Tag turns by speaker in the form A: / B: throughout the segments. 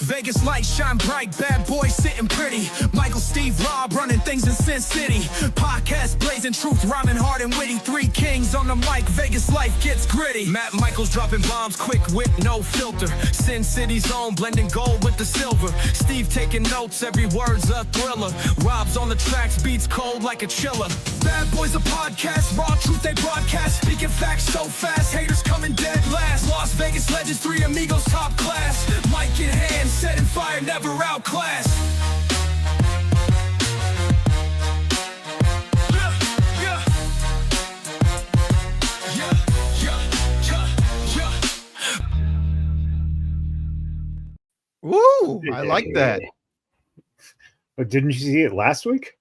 A: Vegas lights shine bright, bad boys sitting pretty. Michael, Steve, Rob running things in Sin City. Podcast blazing truth, rhyming hard and witty. Three kings on the mic, Vegas life gets gritty. Matt Michaels dropping bombs, quick wit, no filter. Sin City's own, blending gold with the silver. Steve taking notes, every word's a thriller. Rob's on the tracks, beats cold like a chiller. Bad boys a podcast, raw truth they broadcast. Speaking facts so fast, haters coming dead last. Las Vegas legends, three amigos top class. Mic in hand, setting fire, never outclassed.
B: Woo! I like that.
C: But didn't you see it last week?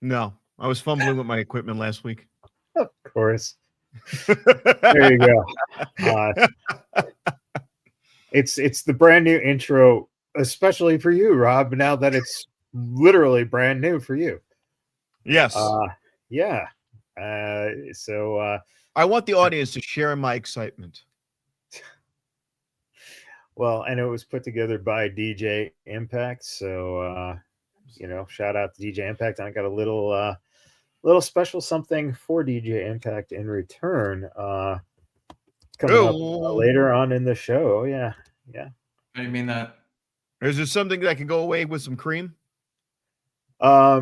B: No, I was fumbling with my equipment last week.
C: Of course. There you go. It's the brand new intro, especially for you, Rob. Now that it's literally brand new for you.
B: Yes.
C: Yeah. So
B: I want the audience to share in my excitement.
C: Well, and it was put together by DJ Impact. So shout out to DJ Impact. And I got a little special something for DJ Impact in return. Coming up later on in the show. Yeah.
D: How do you mean that?
B: Is there something that can go away with some cream?
C: It's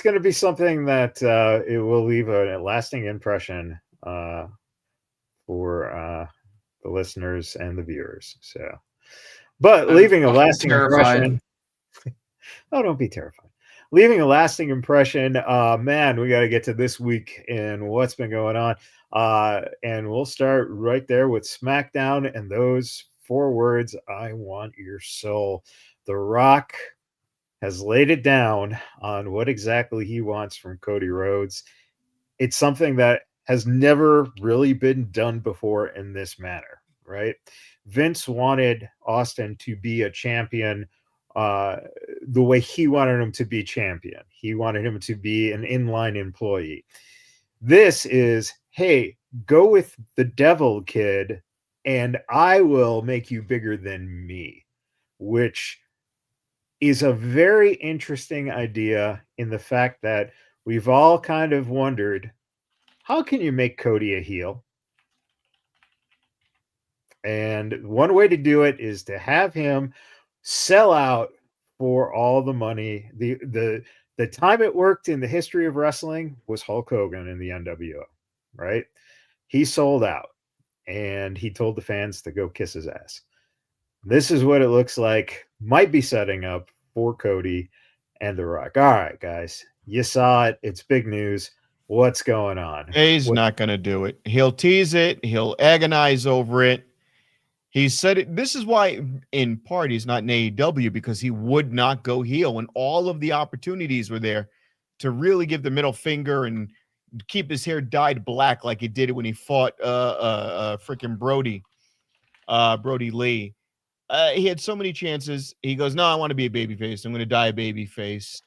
C: going to be something that it will leave a lasting impression for the listeners and the viewers. So, but leaving a lasting impression. Oh, don't be terrified. Leaving a lasting impression. Man, we got to get to this week and what's been going on. And we'll start right there with SmackDown and those 4 words, I want your soul. The Rock has laid it down on what exactly he wants from Cody Rhodes. It's something that has never really been done before in this manner, right? Vince wanted Austin to be a champion the way he wanted him to be champion. He wanted him to be an inline employee. This is, hey, go with the devil, kid, and I will make you bigger than me, which is a very interesting idea in the fact that we've all kind of wondered, how can you make Cody a heel? And one way to do it is to have him sell out for all the money. The time it worked in the history of wrestling was Hulk Hogan in the NWO, right? He sold out and he told the fans to go kiss his ass. This is what it looks like might be setting up for Cody and The Rock. All right, guys, you saw it. It's big news. What's going on?
B: He's not going to do it. He'll tease it. He'll agonize over it. He said it. This is why, in part, he's not in AEW, because he would not go heel when all of the opportunities were there to really give the middle finger and keep his hair dyed black like he did it when he fought freaking Brody Lee. He had so many chances. He goes, no, I want to be a babyface. I'm going to die a babyface.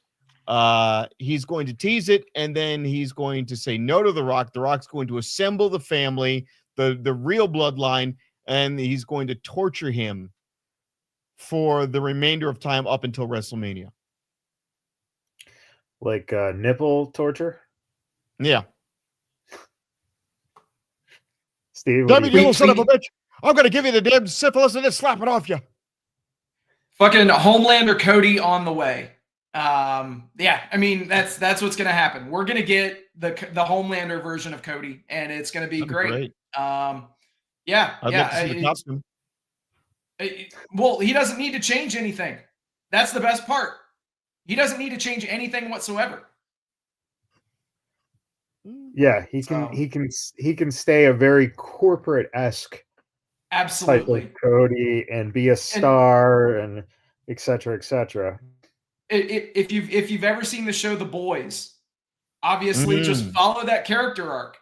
B: He's going to tease it, and then he's going to say no to The Rock. The Rock's going to assemble the family, the real bloodline, and he's going to torture him for the remainder of time up until WrestleMania.
C: Like nipple torture?
B: Yeah.
C: Steve,
B: you little son of a bitch. I'm going to give you the damn syphilis and then slap it off you.
D: Fucking Homelander Cody on the way. Yeah, I mean, that's what's going to happen. We're going to get the Homelander version of Cody, and it's going to be great. Yeah. Well, he doesn't need to change anything. That's the best part. He doesn't need to change anything whatsoever.
C: Yeah, he can stay a very corporate-esque
D: absolutely
C: type of Cody and be a star and et cetera, et cetera.
D: If you've ever seen the show The Boyz, obviously just follow that character arc.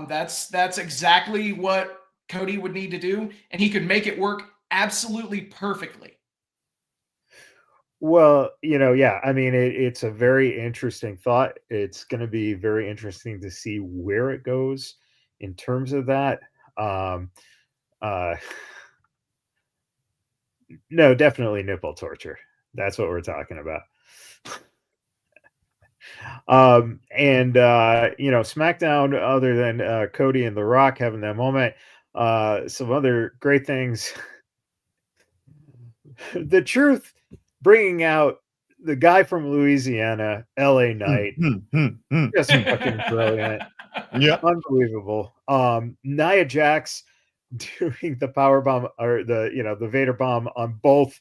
D: That's exactly what Cody would need to do, and he could make it work absolutely perfectly.
C: Well, yeah, I mean, it's a very interesting thought. It's going to be very interesting to see where it goes in terms of that. No, definitely nipple torture. That's what we're talking about. And SmackDown, other than Cody and The Rock having that moment, some other great things. The Truth bringing out the guy from Louisiana, LA Knight, just fucking brilliant.
B: Yeah.
C: Unbelievable. Nia Jax doing the power bomb, or the Vader bomb on both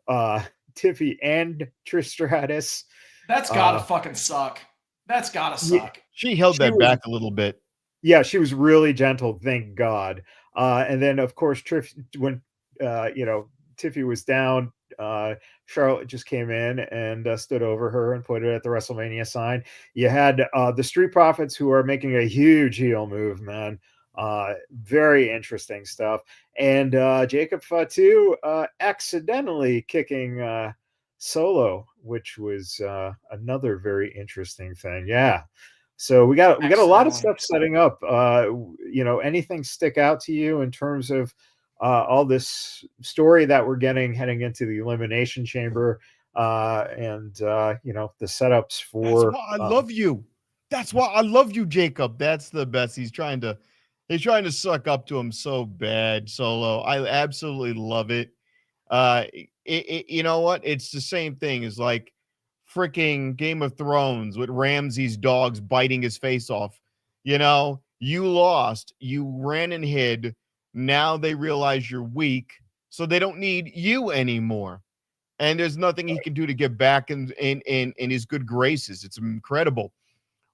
C: Tiffy and Trish Stratus.
D: That's gotta fucking suck. That's gotta suck.
B: She held that back a little bit.
C: Yeah, she was really gentle, thank God. And then of course Trish, when Tiffy was down, Charlotte just came in and stood over her and pointed at the WrestleMania sign. You had the Street Profits, who are making a huge heel move, man. Very interesting stuff. And Jacob Fatu accidentally kicking Solo, which was another very interesting thing. Yeah. So we got a lot of stuff setting up. Anything stick out to you in terms of all this story that we're getting heading into the Elimination Chamber, and the setups for?
B: That's why I love you. That's why I love you, Jacob. That's the best. He's trying to suck up to him so bad, Solo. I absolutely love it. You know what? It's the same thing as like freaking Game of Thrones with Ramsay's dogs biting his face off. You lost. You ran and hid. Now they realize you're weak, so they don't need you anymore. And there's nothing he can do to get back in his good graces. It's incredible.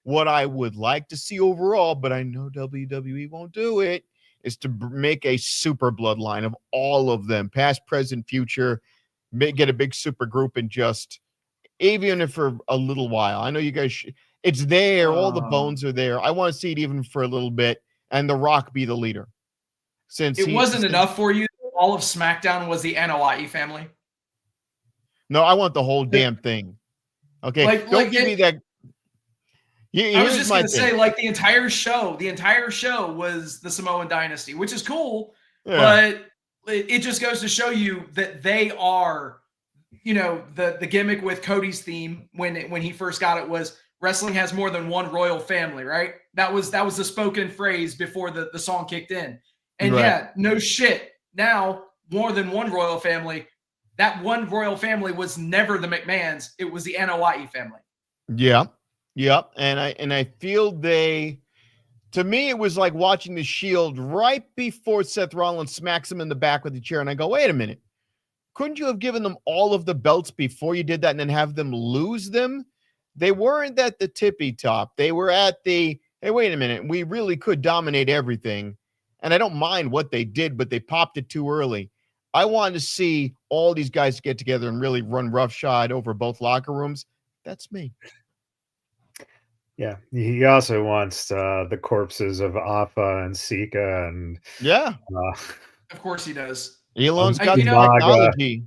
B: What I would like to see overall, but I know WWE won't do it, is to make a super bloodline of all of them, past, present, future, get a big super group, and just, even if for a little while. I know you guys, it's there. All the bones are there. I want to see it even for a little bit, and The Rock be the leader. Since
D: it wasn't enough for you, all of SmackDown was the Anoa'i family.
B: No, I want the whole damn thing. Okay, don't give me that.
D: I was just going to say, like, the entire show was the Samoan dynasty, which is cool, but it just goes to show you that they are, the gimmick with Cody's theme when he first got it was wrestling has more than one royal family, right? That was the spoken phrase before the song kicked in. And no shit. Now, more than one royal family. That one royal family was never the McMahons. It was the Anoa'i family.
B: Yeah. Yep. And I feel to me, it was like watching the Shield right before Seth Rollins smacks him in the back with the chair. And I go, wait a minute. Couldn't you have given them all of the belts before you did that and then have them lose them? They weren't at the tippy top. They were at hey, wait a minute. We really could dominate everything. And I don't mind what they did, but they popped it too early. I wanted to see all these guys get together and really run roughshod over both locker rooms. That's me.
C: Yeah, he also wants the corpses of Appa and Sika, and
D: of course he does.
B: Elon's got the technology.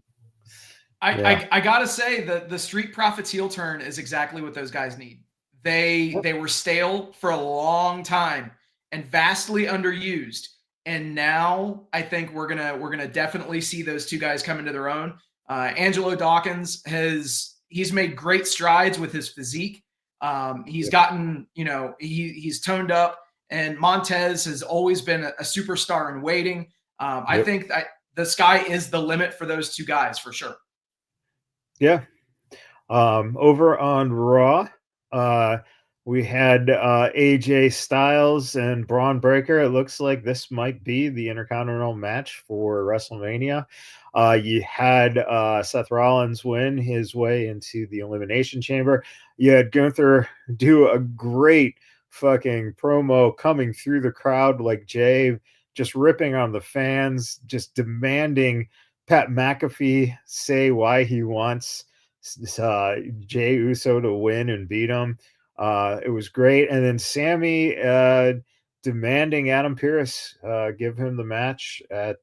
D: I gotta say that the Street Profits heel turn is exactly what those guys need. They were stale for a long time and vastly underused. And now I think we're gonna definitely see those two guys come into their own. Angelo Dawkins he's made great strides with his physique. He's gotten, he's toned up, and Montez has always been a superstar in waiting. I think that the sky is the limit for those two guys for sure.
C: Yeah. Over on Raw, we had AJ Styles and Braun Breaker. It looks like this might be the Intercontinental match for WrestleMania. You had Seth Rollins win his way into the Elimination Chamber. You had Gunther do a great fucking promo coming through the crowd like Jay, just ripping on the fans, just demanding Pat McAfee say why he wants Jey Uso to win and beat him. It was great. And then Sammy demanding Adam Pearce give him the match at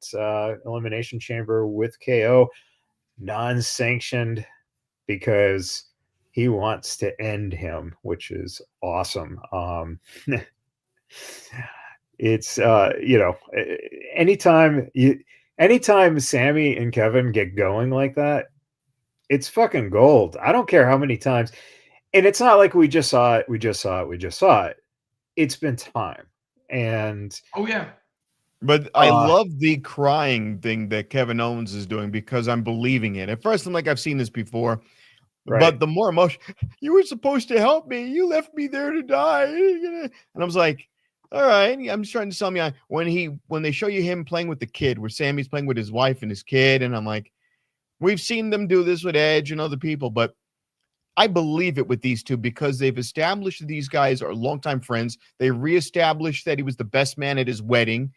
C: Elimination Chamber with KO, non-sanctioned, because he wants to end him, which is awesome. It's anytime anytime Sammy and Kevin get going like that, it's fucking gold. I don't care how many times. And it's not like we just saw it. It's been time. And
D: Oh yeah.
B: But I love the crying thing that Kevin Owens is doing because I'm believing it. At first, I'm like, I've seen this before.
C: Right.
B: But the more emotion, you were supposed to help me. You left me there to die. And I was like, all right. I'm just trying to sell me on when they show you him playing with the kid, where Sammy's playing with his wife and his kid. And I'm like, we've seen them do this with Edge and other people, but I believe it with these two because they've established that these guys are longtime friends. They reestablished that he was the best man at his wedding.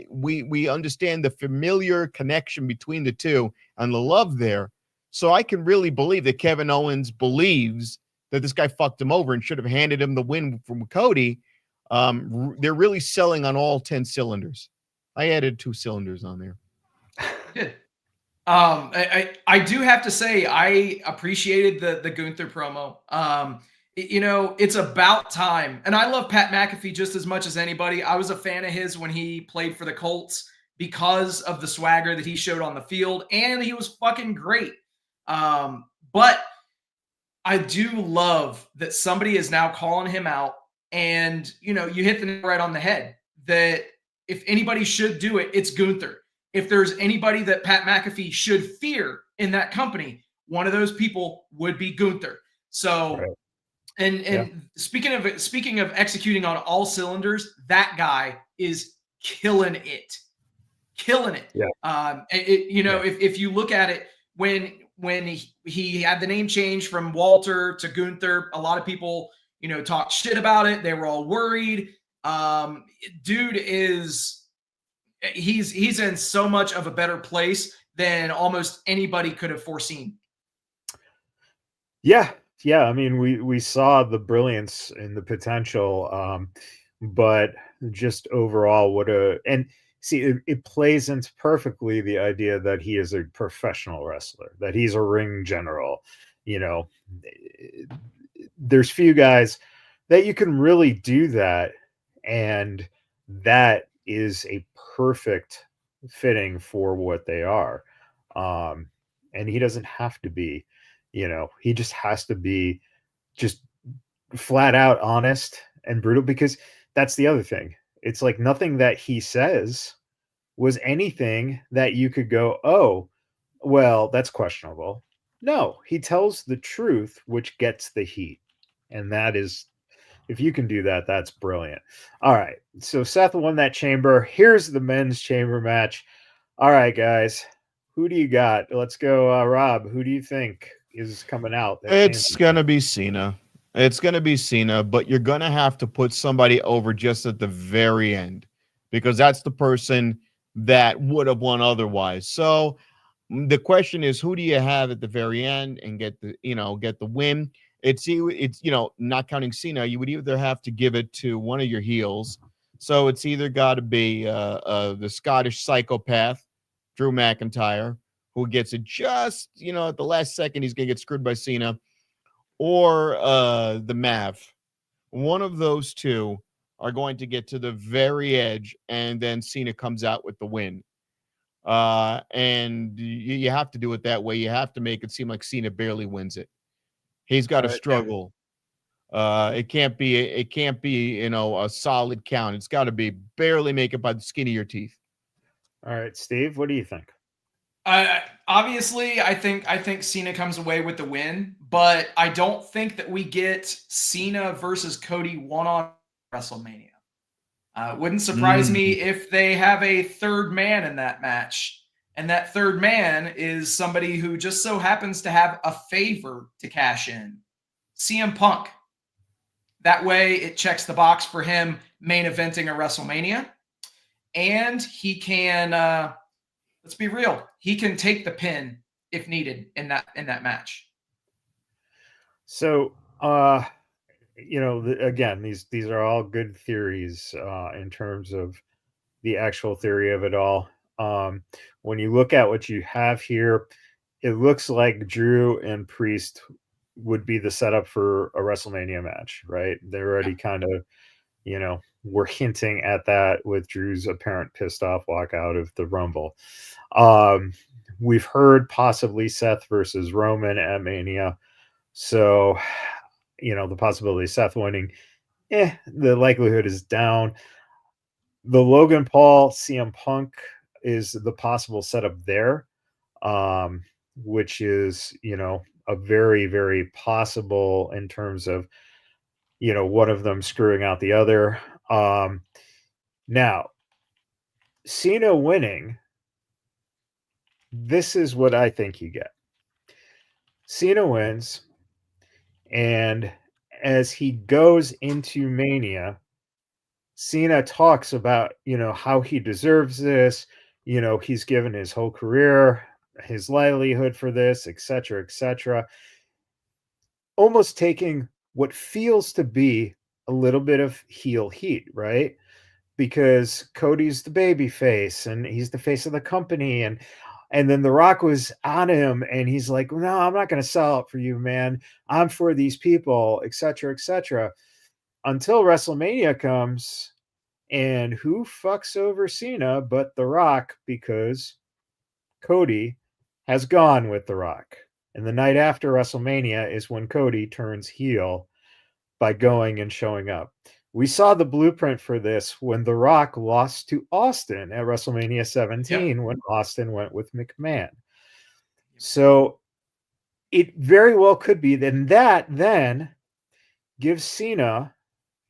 B: We understand the familiar connection between the two and the love there. So I can really believe that Kevin Owens believes that this guy fucked him over and should have handed him the win from Cody. They're really selling on all 10 cylinders. I added 2 cylinders on there.
D: Good. I do have to say I appreciated the Gunther promo. It's about time. And I love Pat McAfee just as much as anybody. I was a fan of his when he played for the Colts because of the swagger that he showed on the field, and he was fucking great. But I do love that somebody is now calling him out, and you hit the nail right on the head that if anybody should do it, it's Gunther. If there's anybody that Pat McAfee should fear in that company, one of those people would be Gunther. So, right. And speaking of executing on all cylinders, that guy is killing it. Yeah. If you look at it, when he had the name change from Walter to Gunther, a lot of people, talked shit about it. They were all worried. Dude he's in so much of a better place than almost anybody could have foreseen.
C: Yeah. I mean, we saw the brilliance and the potential, but just overall, it plays into perfectly the idea that he is a professional wrestler, that he's a ring general. There's few guys that you can really do that, and that is a perfect fitting for what they are. And he doesn't have to be, he just has to be just flat out honest and brutal, because that's the other thing. It's like nothing that he says was anything that you could go, oh, well, that's questionable. No, he tells the truth, which gets the heat. And that is, if you can do that, that's brilliant. All right. So Seth won that chamber. Here's the men's chamber match. All right, guys. Who do you got? Let's go, Rob. Who do you think is coming out?
B: It's going to be Cena. It's going to be Cena, but you're going to have to put somebody over just at the very end, because that's the person that would have won otherwise. So the question is, who do you have at the very end and get the win? It's not counting Cena, you would either have to give it to one of your heels. So it's either got to be the Scottish psychopath, Drew McIntyre, who gets it just, at the last second, he's going to get screwed by Cena, or the Mav. One of those two are going to get to the very edge, and then Cena comes out with the win. And you have to do it that way. You have to make it seem like Cena barely wins it. He's got to struggle. It can't be a solid count. It's got to be barely make it by the skin of your teeth.
C: All right, Steve, what do you think?
D: Obviously, I think Cena comes away with the win, but I don't think that we get Cena versus Cody one-on WrestleMania. Wouldn't surprise me if they have a third man in that match. And that third man is somebody who just so happens to have a favor to cash in. CM Punk. That way it checks the box for him main eventing a WrestleMania. And he can, let's be real, he can take the pin if needed in that match.
C: So, again, these are all good theories in terms of the actual theory of it all. When you look at what you have here, it looks like Drew and Priest would be the setup for a WrestleMania match, right? They're already kind of, were hinting at that with Drew's apparent pissed off walk out of the Rumble. We've heard possibly Seth versus Roman at Mania. So, the possibility of Seth winning, the likelihood is down. The Logan Paul CM Punk is the possible setup there, which is, a very, very possible in terms of, one of them screwing out the other. Now, Cena winning, this is what I think you get. Cena wins, and as he goes into Mania, Cena talks about, how he deserves this. He's given his whole career, his livelihood for this, etc., etc. Almost taking what feels to be a little bit of heel heat, right? Because Cody's the baby face and he's the face of the company, and then The Rock was on him and he's like, no, I'm not going to sell out for you, man. I'm for these people, etc., etc. Until WrestleMania comes, and who fucks over Cena but The Rock, because Cody has gone with The Rock. And the night after WrestleMania is when Cody turns heel by going and showing up. We saw the blueprint for this when The Rock lost to Austin at WrestleMania 17, when Austin went with McMahon. So it very well could be that then gives Cena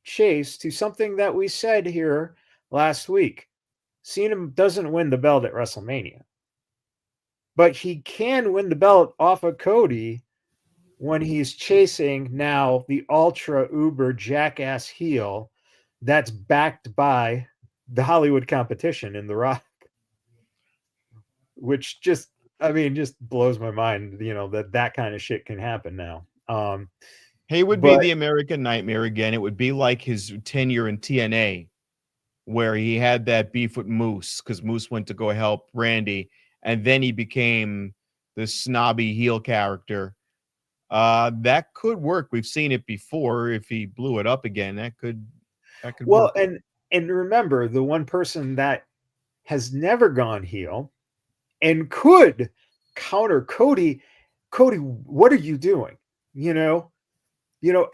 C: chase to something that we said here last week. Cena doesn't win the belt at WrestleMania, but he can win the belt off of Cody when he's chasing now the ultra uber jackass heel that's backed by the Hollywood competition in The Rock, which just blows my mind, that kind of shit can happen now.
B: He would be the American Nightmare again. It would be like his tenure in TNA, where he had that beef with Moose because Moose went to go help Randy, and then he became this snobby heel character. That could work. We've seen it before. If he blew it up again, that could work.
C: And remember, the one person that has never gone heel and could counter Cody, what are you doing?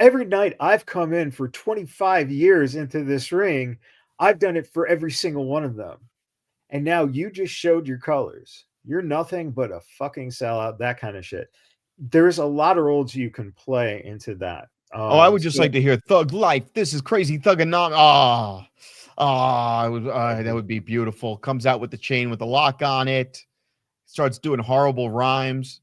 C: Every night I've come in for 25 years into this ring, I've done it for every single one of them. And now you just showed your colors. You're nothing but a fucking sellout, that kind of shit. There's a lot of roles you can play into that.
B: I would just like to hear Thug Life. This is crazy Thuganomics. That would be beautiful. Comes out with the chain with the lock on it. Starts doing horrible rhymes.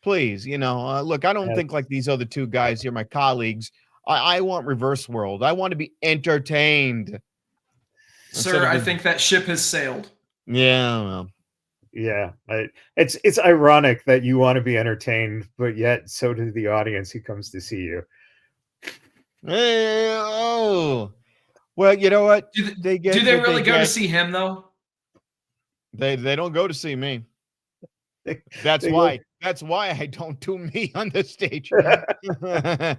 B: Please, look, I don't think like these other two guys here, my colleagues. I want Reverse World. I want to be entertained.
D: Sir, I think that ship has sailed.
B: Yeah, well.
C: Yeah, it's ironic that you want to be entertained, but yet so does the audience who comes to see you.
B: Well, you know what?
D: Do they really go to see him though?
B: They don't go to see me. That's why I don't do me on the stage. The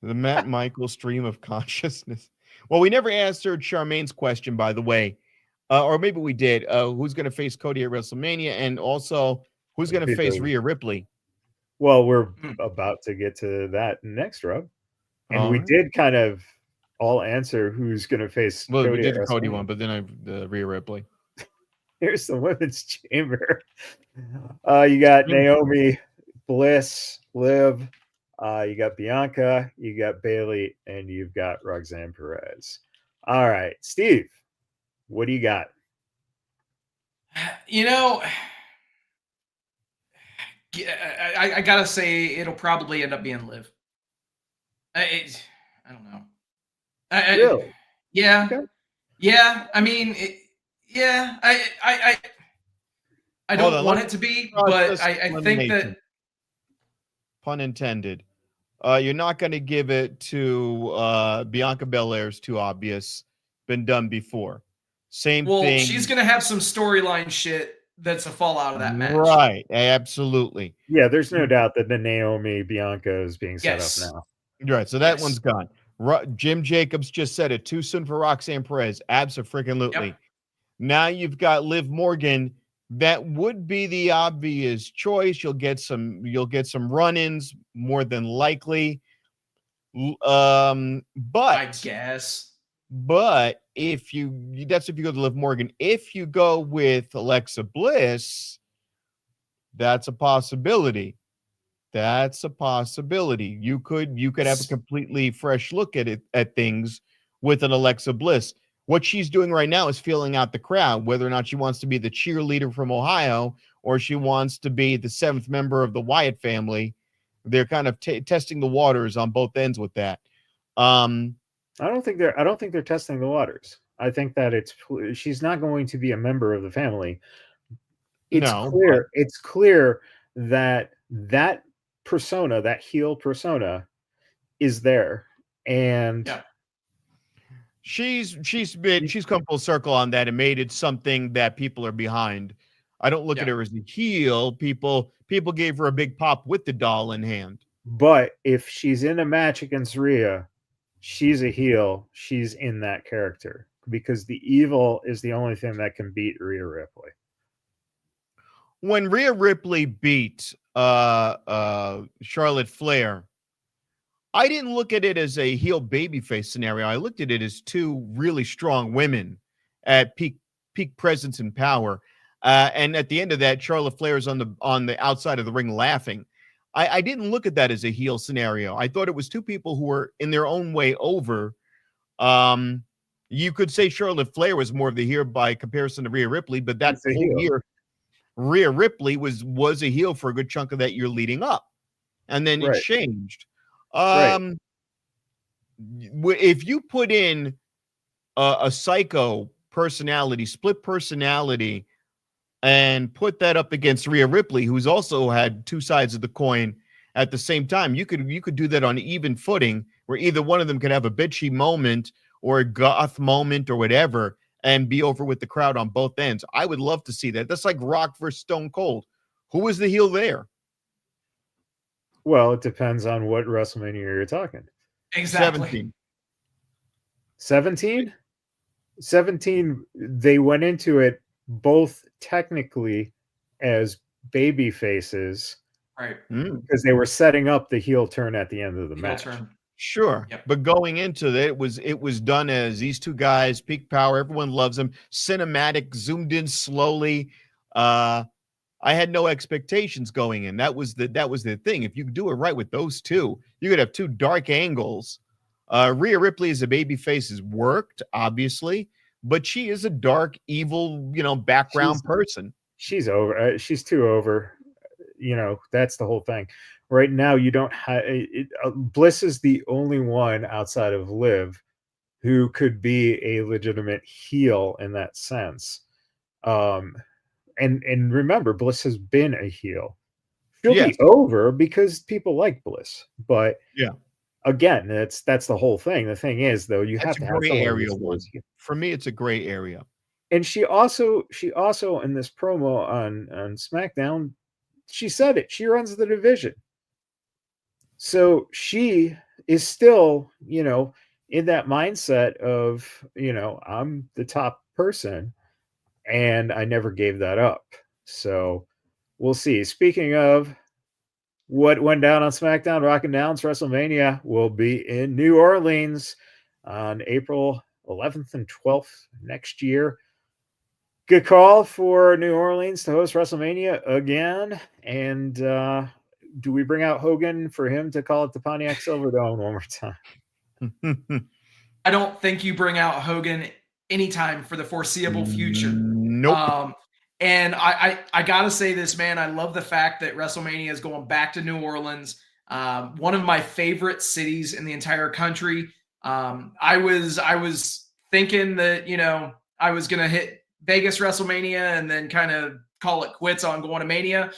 B: Matt Michael stream of consciousness. Well, we never answered Charmaine's question, by the way. Or maybe we did. Who's going to face Cody at WrestleMania? And also, who's going to face Rhea Ripley?
C: Well, we're about to get to that next, Rob. And we did kind of all answer who's going to face
B: Cody.
C: Well, we
B: did the Cody one, but then the Rhea Ripley.
C: Here's the women's chamber. You got Naomi, Bliss, Liv. You got Bianca, you got Bayley, and you've got Roxanne Perez. All right, Steve, what do you got?
D: I gotta say it'll probably end up being Liv. I don't know.
C: Really?
D: Yeah.
C: Okay.
D: Yeah. I mean, I don't want it to be, but I think that.
B: Pun intended. You're not going to give it to Bianca Belair's too obvious. Been done before. Same thing.
D: She's going to have some storyline shit that's a fallout of that match.
B: Right. Absolutely.
C: Yeah, there's no doubt that the Naomi Bianca is being set up now.
B: Right. So that one's gone. Jim Jacobs just said it. Too soon for Roxanne Perez. Abso-freaking-lutely.
D: Yep.
B: Now you've got Liv Morgan. That would be the obvious choice. You'll get some run-ins more than likely. But
D: I guess.
B: But if you go to Liv Morgan. If you go with Alexa Bliss, that's a possibility. That's a possibility. You could have a completely fresh look at things with an Alexa Bliss. What she's doing right now is feeling out the crowd, whether or not she wants to be the cheerleader from Ohio or she wants to be the 7th member of the Wyatt family. They're kind of testing the waters on both ends with that.
C: I don't think they're testing the waters. I think that she's not going to be a member of the family. It's clear that persona, that heel persona, is there, and
B: she's come full circle on that and made it something that people are behind. I don't look at her as a heel. People gave her a big pop with the doll in hand.
C: But if she's in a match against Rhea, she's a heel. She's in that character because the evil is the only thing that can beat Rhea Ripley.
B: When Rhea Ripley beat Charlotte Flair, I didn't look at it as a heel babyface scenario. I looked at it as two really strong women at peak presence and power. And at the end of that, Charlotte Flair is on the outside of the ring laughing. I didn't look at that as a heel scenario. I thought it was two people who were in their own way over. You could say Charlotte Flair was more of the heel by comparison to Rhea Ripley, but that whole year, Rhea Ripley was a heel for a good chunk of that year leading up. And then it changed. If you put in a psycho personality, split personality, and put that up against Rhea Ripley, who's also had two sides of the coin at the same time, you could do that on even footing, where either one of them could have a bitchy moment or a goth moment or whatever, and be over with the crowd on both ends. I would love to see that. That's like Rock versus Stone Cold. Who was the heel there?
C: Well, it depends on what WrestleMania you're talking.
D: Exactly.
C: 17? 17, they went into it both technically as baby faces,
D: right?
C: Because they were setting up the heel turn at the end of the match.
B: Sure. Yep. But going into it, it was done as these two guys, peak power, everyone loves them, cinematic, zoomed in slowly. I had no expectations going in. That was the thing. If you do it right with those two, you could have two dark angles. Rhea Ripley as a babyface has worked, obviously, but she is a dark, evil, background person.
C: She's over. She's too over. That's the whole thing. Right now, you don't have Bliss is the only one outside of Liv who could be a legitimate heel in that sense. And remember, Bliss has been a heel. She'll be over because people like Bliss. But again, that's the whole thing. The thing is, though, you have to have
B: gray area one. For me, it's a gray area.
C: And she also in this promo on SmackDown, she said it. She runs the division. So she is still, in that mindset of, I'm the top person. And I never gave that up. So we'll see. Speaking of what went down on SmackDown, Rock and Down's WrestleMania will be in New Orleans on April 11th and 12th next year. Good call for New Orleans to host WrestleMania again. And do we bring out Hogan for him to call it the Pontiac Silverdome one more time?
D: I don't think you bring out Hogan anytime for the foreseeable future.
B: Nope.
D: And I gotta say this, man. I love the fact that WrestleMania is going back to New Orleans. One of my favorite cities in the entire country. I was thinking that I was gonna hit Vegas WrestleMania and then kind of call it quits on going to Mania.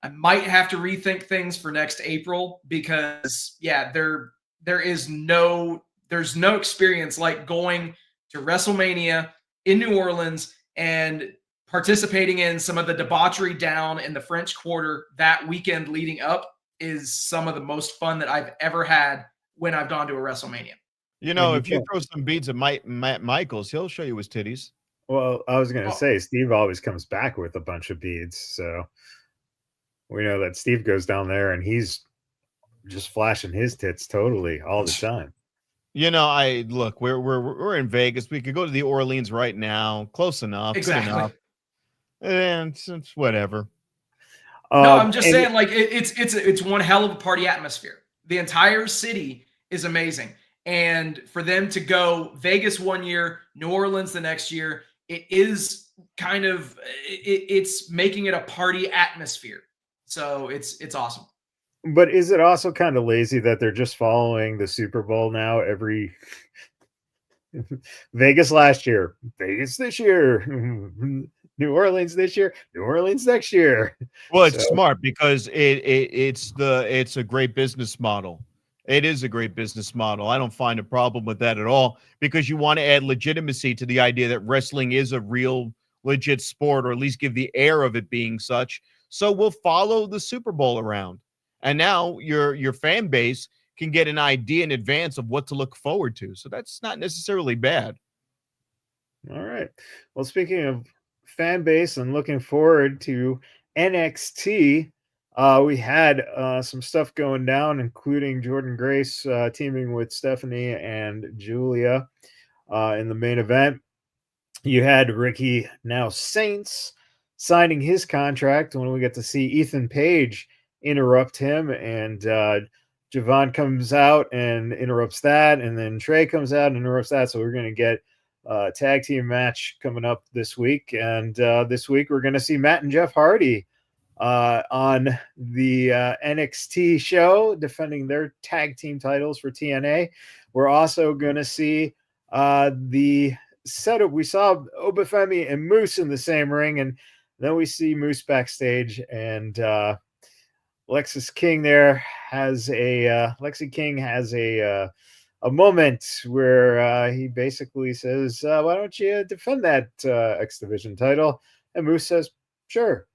D: I might have to rethink things for next April because there's no experience like going to WrestleMania in New Orleans and participating in some of the debauchery down in the French Quarter that weekend leading up is some of the most fun that I've ever had when I've gone to a WrestleMania.
B: You know, if you throw some beads at Matt Michaels, he'll show you his titties.
C: Well, I was going to say, Steve always comes back with a bunch of beads. So we know that Steve goes down there and he's just flashing his tits totally all the time.
B: You know, look, we're in Vegas. We could go to the Orleans right now. Close enough.
D: Exactly.
B: Good enough. And it's whatever.
D: No, I'm just saying, like, it's one hell of a party atmosphere. The entire city is amazing. And for them to go Vegas one year, New Orleans the next year, it is kind of it's making it a party atmosphere. So it's awesome.
C: But is it also kind of lazy that they're just following the Super Bowl now every Vegas last year, Vegas this year, New Orleans this year, New Orleans next year?
B: Well, it's smart because it's a great business model. It is a great business model. I don't find a problem with that at all because you want to add legitimacy to the idea that wrestling is a real legit sport, or at least give the air of it being such. So we'll follow the Super Bowl around. And now your fan base can get an idea in advance of what to look forward to. So that's not necessarily bad.
C: All right. Well, speaking of fan base and looking forward to NXT, we had some stuff going down, including Jordan Grace teaming with Stephanie and Julia in the main event. You had Ricky, now Saints, signing his contract when we get to see Ethan Page interrupt him, and Javon comes out and interrupts that, and then Trey comes out and interrupts that. So we're going to get a tag team match coming up this week, and this week we're going to see Matt and Jeff Hardy on the NXT show defending their tag team titles for TNA. We're also going to see the setup. We saw Obafemi and Moose in the same ring, and then we see Moose backstage, and Lexi King has a moment where he basically says, why don't you defend that X Division title? And Moose says, sure.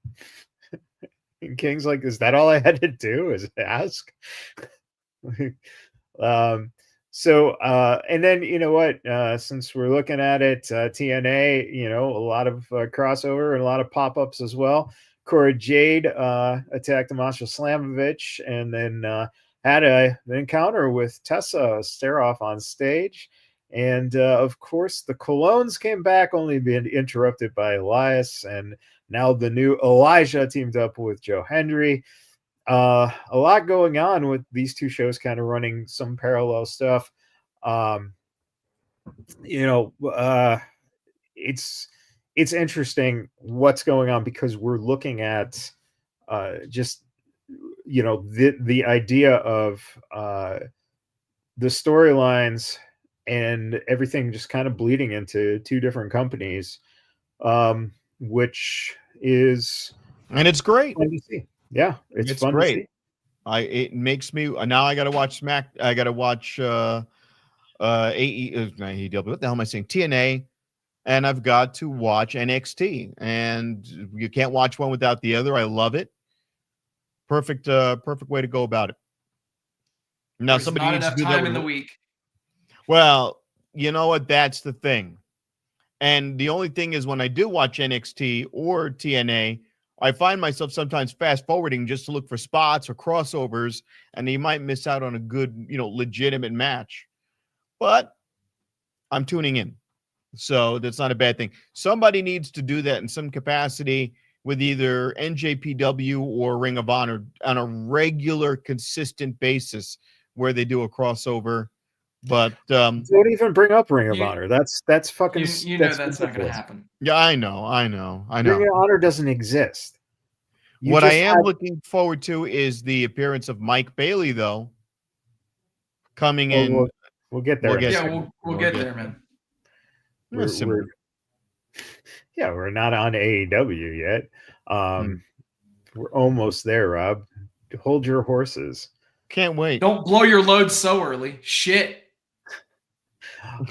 C: And King's like, is that all I had to do is ask? And then, you know what, since we're looking at it, TNA, you know, a lot of crossover and a lot of pop-ups as well. Cora Jade attacked Masha Slamovich, and then had an encounter with Tessa Staroff on stage. And of course, the Colognes came back, only being interrupted by Elias, and now the new Elijah teamed up with Joe Hendry. A lot going on with these two shows, kind of running some parallel stuff. It's interesting what's going on, because we're looking at just, you know, the idea of the storylines and everything just kind of bleeding into two different companies, which is, and
B: it's great.
C: Fun to see. Yeah, it's fun
B: great.
C: To see.
B: It makes me now. I got to watch I got to watch AEW. What the hell am I saying? TNA. And I've got to watch NXT, and you can't watch one without the other. I love it. Perfect way to go about it. Now,
D: There's
B: somebody
D: not
B: needs to
D: enough
B: do
D: time
B: that
D: in the week.
B: Well, you know what? That's the thing. And the only thing is, when I do watch NXT or TNA, I find myself sometimes fast forwarding just to look for spots or crossovers, and you might miss out on a good, you know, legitimate match. But I'm tuning in. So that's not a bad thing. Somebody needs to do that in some capacity with either NJPW or Ring of Honor on a regular, consistent basis, where they do a crossover. But don't
C: even bring up Ring of Honor. That's fucking.
D: That's not going to happen.
B: Yeah, I know.
C: Ring of Honor doesn't exist.
B: What I am looking forward to is the appearance of Mike Bailey, though, coming in.
C: We'll get there.
D: We'll get there, man.
C: We're not on AEW yet. We're almost there, Rob. Hold your horses.
B: Can't wait.
D: Don't blow your load so early. Shit.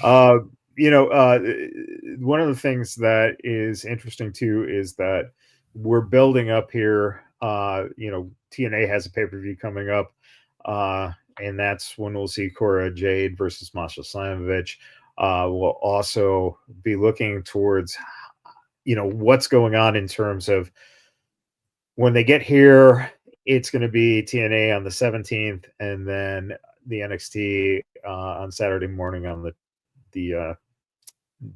C: One of the things that is interesting too is that we're building up here. TNA has a pay-per-view coming up and that's when we'll see Cora Jade versus Masha Slamovich. We'll also be looking towards, what's going on in terms of when they get here. It's going to be TNA on the 17th, and then the NXT on Saturday morning on the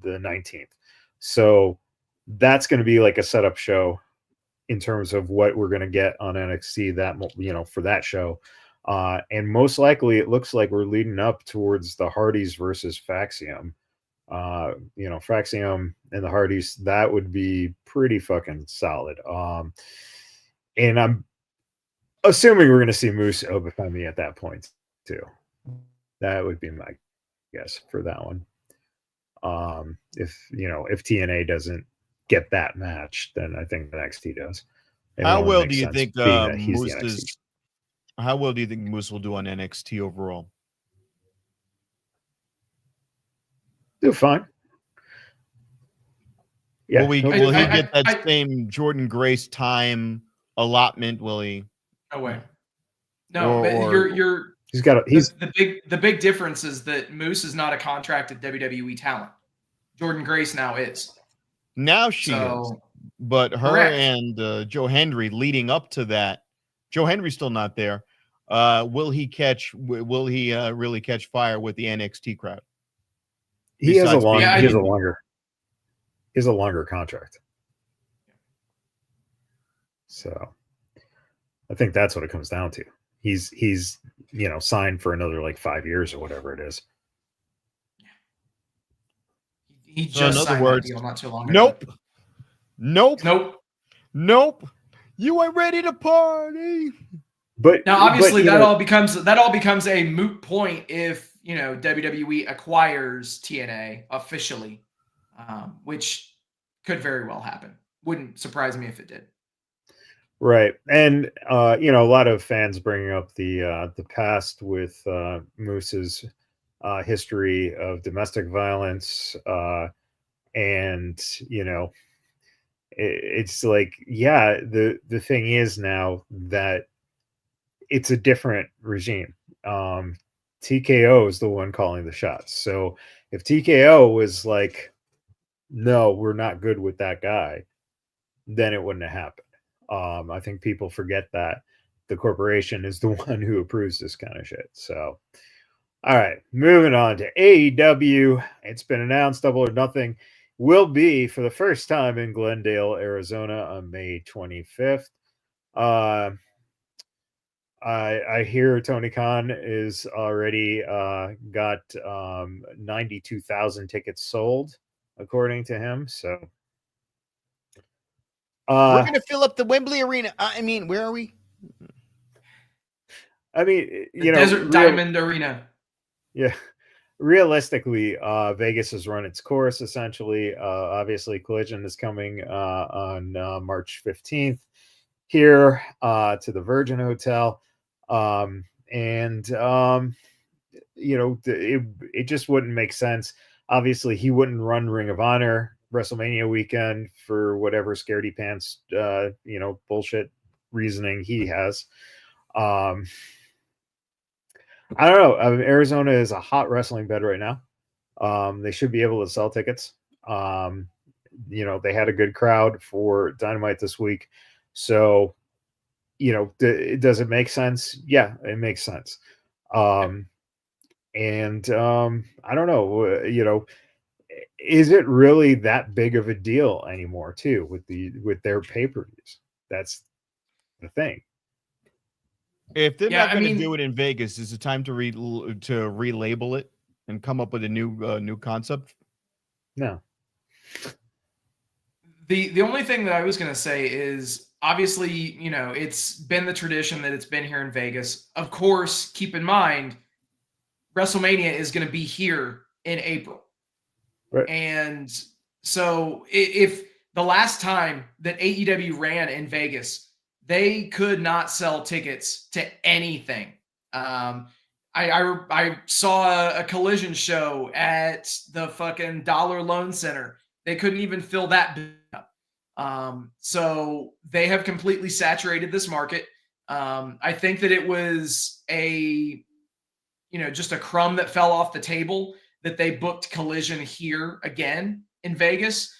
C: 19th. So that's going to be like a setup show in terms of what we're going to get on NXT for that show. And most likely it looks like we're leading up towards the Hardys versus Faxium. Faxium and the Hardys, that would be pretty fucking solid. And I'm assuming we're going to see Moose Obafemi at that point too. That would be my guess for that one. If TNA doesn't get that match, then I think NXT does.
B: How well do you think Moose How well do you think Moose will do on NXT overall?
C: Do fine. Yeah.
B: Will he get that same Jordan Grace time allotment? Will he?
D: No way. No, but the big difference is that Moose is not a contracted WWE talent. Jordan Grace now is.
B: Now she is. But her and Joe Hendry leading up to that, Joe Hendry's still not there. Will he really catch fire with the NXT crowd?
C: He has a longer contract. So I think that's what it comes down to. He's signed for another like 5 years or whatever it is.
D: He just signed that deal not too long ago.
B: Nope. You ain't ready to party.
C: But
D: now, obviously, that all becomes a moot point if WWE acquires TNA officially, which could very well happen. Wouldn't surprise me if it did.
C: Right, and a lot of fans bringing up the past with Moose's history of domestic violence, and it's like, yeah, the thing is now that it's a different regime. TKO is the one calling the shots. So if TKO was like, no, we're not good with that guy, then it wouldn't have happened. I think people forget that the corporation is the one who approves this kind of shit. So, all right, moving on to AEW. It's been announced Double or Nothing will be for the first time in Glendale, Arizona on May 25th. I hear Tony Khan is already got 92,000 tickets sold, according to him. So
B: we're going to fill up the Wembley Arena. I mean, where are we?
C: I mean,
D: Desert Diamond Arena.
C: Yeah. Realistically, Vegas has run its course, essentially. Obviously, Collision is coming on March 15th here to the Virgin Hotel. It just wouldn't make sense. Obviously, he wouldn't run Ring of Honor WrestleMania weekend for whatever scaredy pants, bullshit reasoning he has. I don't know. Arizona is a hot wrestling bed right now. They should be able to sell tickets. They had a good crowd for Dynamite this week. So, does it make sense? Yeah, it makes sense. I don't know, is it really that big of a deal anymore too with their pay-per-views? That's the thing.
B: If they're not going to do it in Vegas, is it time to relabel it and come up with a new concept?
C: No.
D: The only thing that I was going to say is, obviously, it's been the tradition that it's been here in Vegas. Of course, keep in mind, WrestleMania is going to be here in April.
C: Right.
D: And so if the last time that AEW ran in Vegas, they could not sell tickets to anything. I saw a Collision show at the fucking Dollar Loan Center. They couldn't even fill that up. So they have completely saturated this market. I think that it was a just a crumb that fell off the table that they booked Collision here again in Vegas.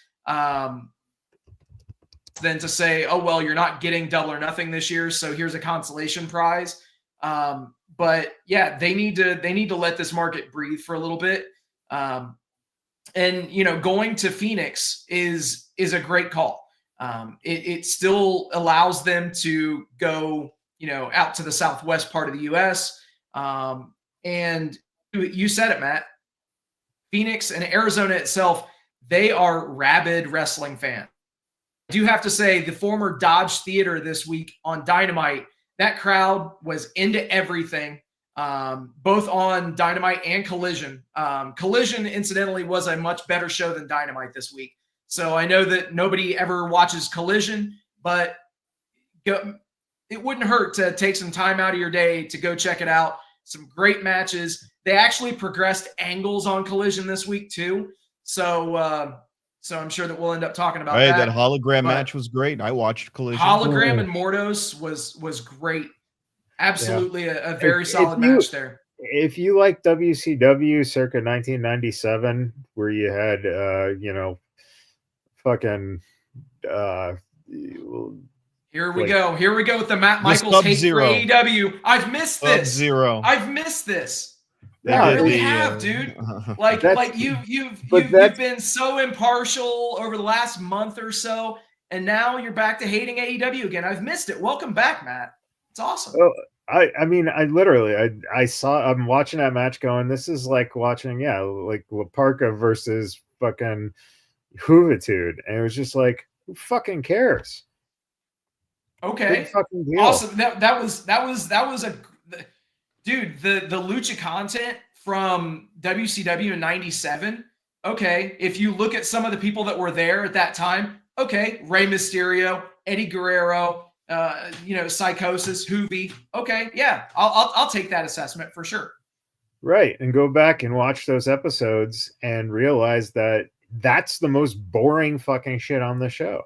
D: Than to say, oh, well, you're not getting Double or Nothing this year, so here's a consolation prize. But yeah, they need to let this market breathe for a little bit. And going to Phoenix is a great call. It still allows them to go, out to the southwest part of the U.S. And you said it, Matt. Phoenix and Arizona itself, they are rabid wrestling fans. I do have to say, the former Dodge Theater this week on Dynamite, that crowd was into everything, both on Dynamite and Collision. Collision, incidentally, was a much better show than Dynamite this week. So I know that nobody ever watches Collision, but it wouldn't hurt to take some time out of your day to go check it out. Some great matches. They actually progressed angles on Collision this week too. So I'm sure that we'll end up talking about that.
B: That hologram match was great. I watched Collision.
D: Hologram and Mordos was great. Absolutely a very solid match there.
C: If you like WCW circa 1997, where you had
D: here we go with the Matt Michaels hate for AEW. I've missed this. I've missed this. I really have, dude. Like you've been so impartial over the last month or so, and now you're back to hating AEW again. I've missed it. Welcome back, Matt. It's awesome.
C: Oh, I'm watching that match going, this is like watching, like Parka versus fucking Juventud. And it was just like, who fucking cares?
D: Okay. Awesome. That was a dude, the Lucha content from WCW in 97. Okay. If you look at some of the people that were there at that time, okay. Rey Mysterio, Eddie Guerrero, Psychosis, Hoovy. Okay. Yeah. I'll take that assessment for sure.
C: Right. And go back and watch those episodes and realize that that's the most boring fucking shit on the show.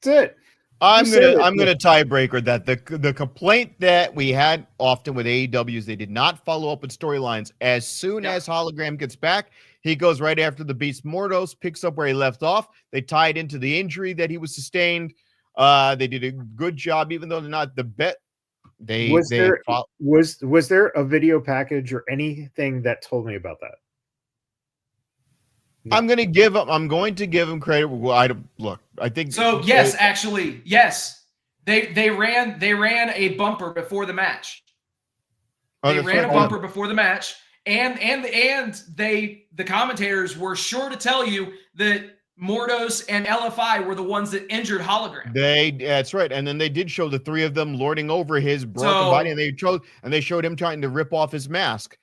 C: That's it.
B: I'm gonna tiebreaker that the complaint that we had often with AEW is they did not follow up with storylines. As soon as Hologram gets back, he goes right after the Beast Mordos, picks up where he left off. They tied into the injury that he was sustained. They did a good job, even though they're not the bet. Was
C: there a video package or anything that told me about that?
B: No. I'm going to give him credit. I think
D: so. Yes, actually, yes. They ran a bumper before the match. They ran a bumper before the match, and the commentators were sure to tell you that Mordos and LFI were the ones that injured Hologram.
B: That's right. And then they did show the three of them lording over his broken body, and they showed him trying to rip off his mask.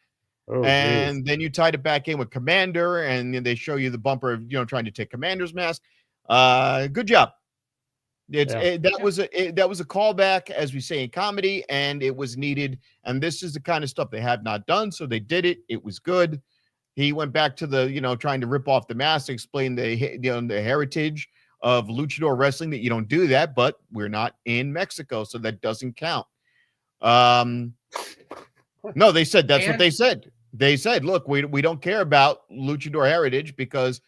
B: Oh, and then you tied it back in with Commander, and then they show you the bumper of trying to take Commander's mask. Good job. That was a callback, as we say in comedy, and it was needed. And this is the kind of stuff they have not done, so they did it. It was good. He went back to the trying to rip off the mask, explain the heritage of luchador wrestling, that you don't do that, but we're not in Mexico, so that doesn't count. No, they said what they said. They said, look, we don't care about luchador heritage because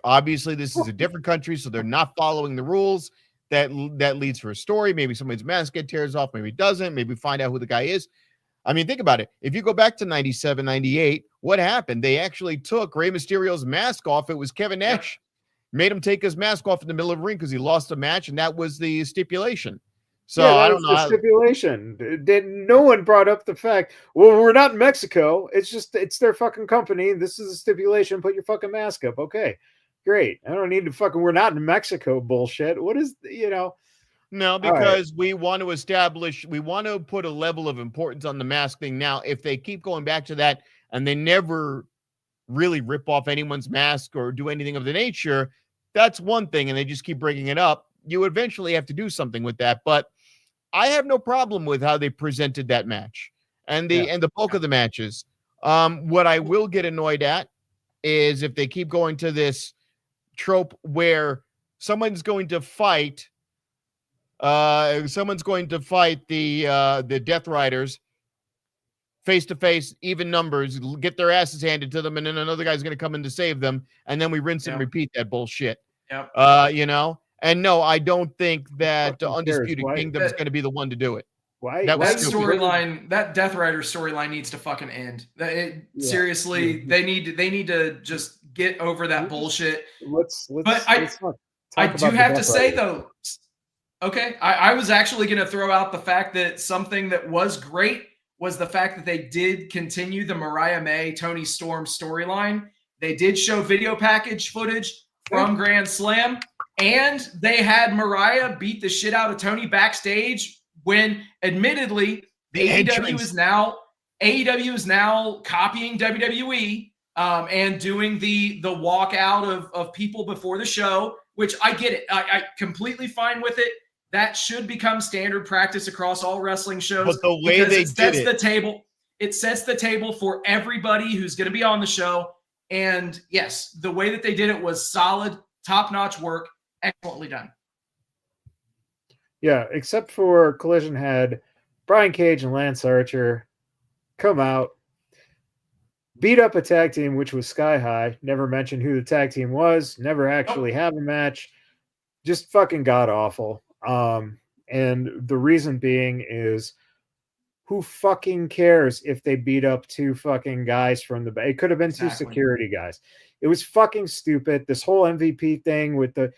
B: obviously this is a different country, so they're not following the rules. That leads for a story. Maybe somebody's mask tears off, maybe it doesn't. Maybe find out who the guy is. I mean, think about it. If you go back to 97, 98, what happened? They actually took Rey Mysterio's mask off. It was Kevin Nash. Made him take his mask off in the middle of the ring because he lost a match, and that was the stipulation. So I don't know. The
C: stipulation. No one brought up the fact, well, we're not in Mexico. It's their fucking company. This is a stipulation. Put your fucking mask up. Okay, great. I don't need to we're not in Mexico bullshit. What is,
B: No, because we want to put a level of importance on the mask thing. Now, if they keep going back to that and they never really rip off anyone's mask or do anything of the nature, that's one thing. And they just keep bringing it up. You eventually have to do something with that. But I have no problem with how they presented that match and the bulk of the matches. What I will get annoyed at is if they keep going to this trope where someone's going to fight Someone's going to fight the Death Riders face to face, even numbers, get their asses handed to them, and then another guy's going to come in to save them, and then we rinse and repeat that bullshit.
D: Yep.
B: And no, I don't think that Undisputed Kingdom is going to be the one to do it.
C: Why?
B: That
D: storyline, that Death Rider storyline needs to fucking end. Seriously, they need to just get over that bullshit.
C: I
D: do have to say though, okay, I was actually going to throw out the fact that something that was great was the fact that they did continue the Mariah May, Tony Storm storyline. They did show video package footage from Grand Slam, and they had Mariah beat the shit out of Tony backstage when, admittedly, AEW is now copying WWE and doing the walkout of people before the show, which I get it. I completely fine with it. That should become standard practice across all wrestling shows.
B: But the way they did
D: it sets the table for everybody who's going to be on the show. And yes, the way that they did it was solid, top-notch work, excellently done.
C: Yeah, except for Collision had Brian Cage and Lance Archer come out, beat up a tag team, which was Sky High. Never mentioned who the tag team was. Never actually have a match. Just fucking god awful. And the reason being is, who fucking cares if they beat up two fucking guys from the back? It could have been two security guys. It was fucking stupid. This whole MVP thing with the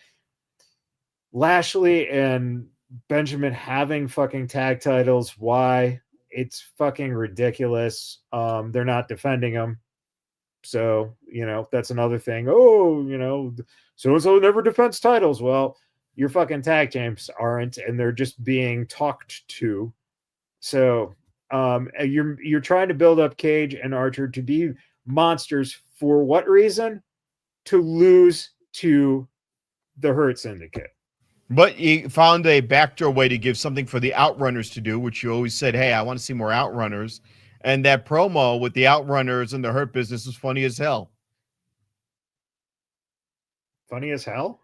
C: Lashley and Benjamin having fucking tag titles. Why? It's fucking ridiculous. They're not defending them. So, that's another thing. Oh, so-and-so never defends titles. Well, your fucking tag champs aren't, and they're just being talked to. So you're trying to build up Cage and Archer to be monsters for what reason? To lose to the Hurt Syndicate.
B: But you found a backdoor way to give something for the Outrunners to do, which you always said, hey, I want to see more Outrunners. And that promo with the Outrunners and the Hurt Business was funny as hell.
C: Funny as hell?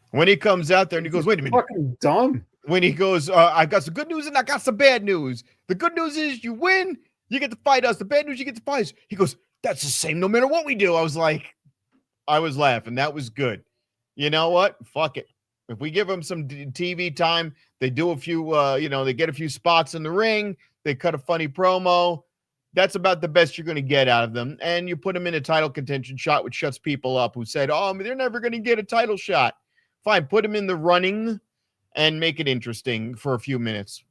B: When he comes out there and he goes, wait a minute.
C: Fucking dumb.
B: When he goes, I got some good news and I got some bad news. The good news is you win, you get to fight us. The bad news, you get to fight us. He goes, that's the same no matter what we do. I was laughing. That was good. You know what? Fuck it. If we give them some TV time, they do a few, they get a few spots in the ring. They cut a funny promo. That's about the best you're going to get out of them. And you put them in a title contention shot, which shuts people up who said, they're never going to get a title shot. Fine, put them in the running and make it interesting for a few minutes.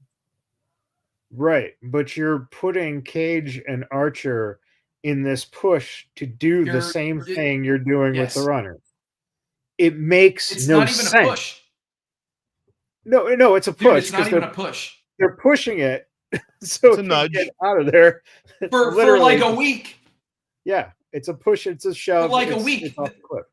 C: Right, but you're putting Cage and Archer in this push to do the same thing you're doing with the runner. It makes no sense. It's not even a push. No, it's a push.
D: It's not even a push.
C: They're pushing it so
B: it's a nudge.
C: Get out of there
D: for like a week.
C: Yeah, it's a push. It's a shove.
D: For like a week.
C: It's off the cliff.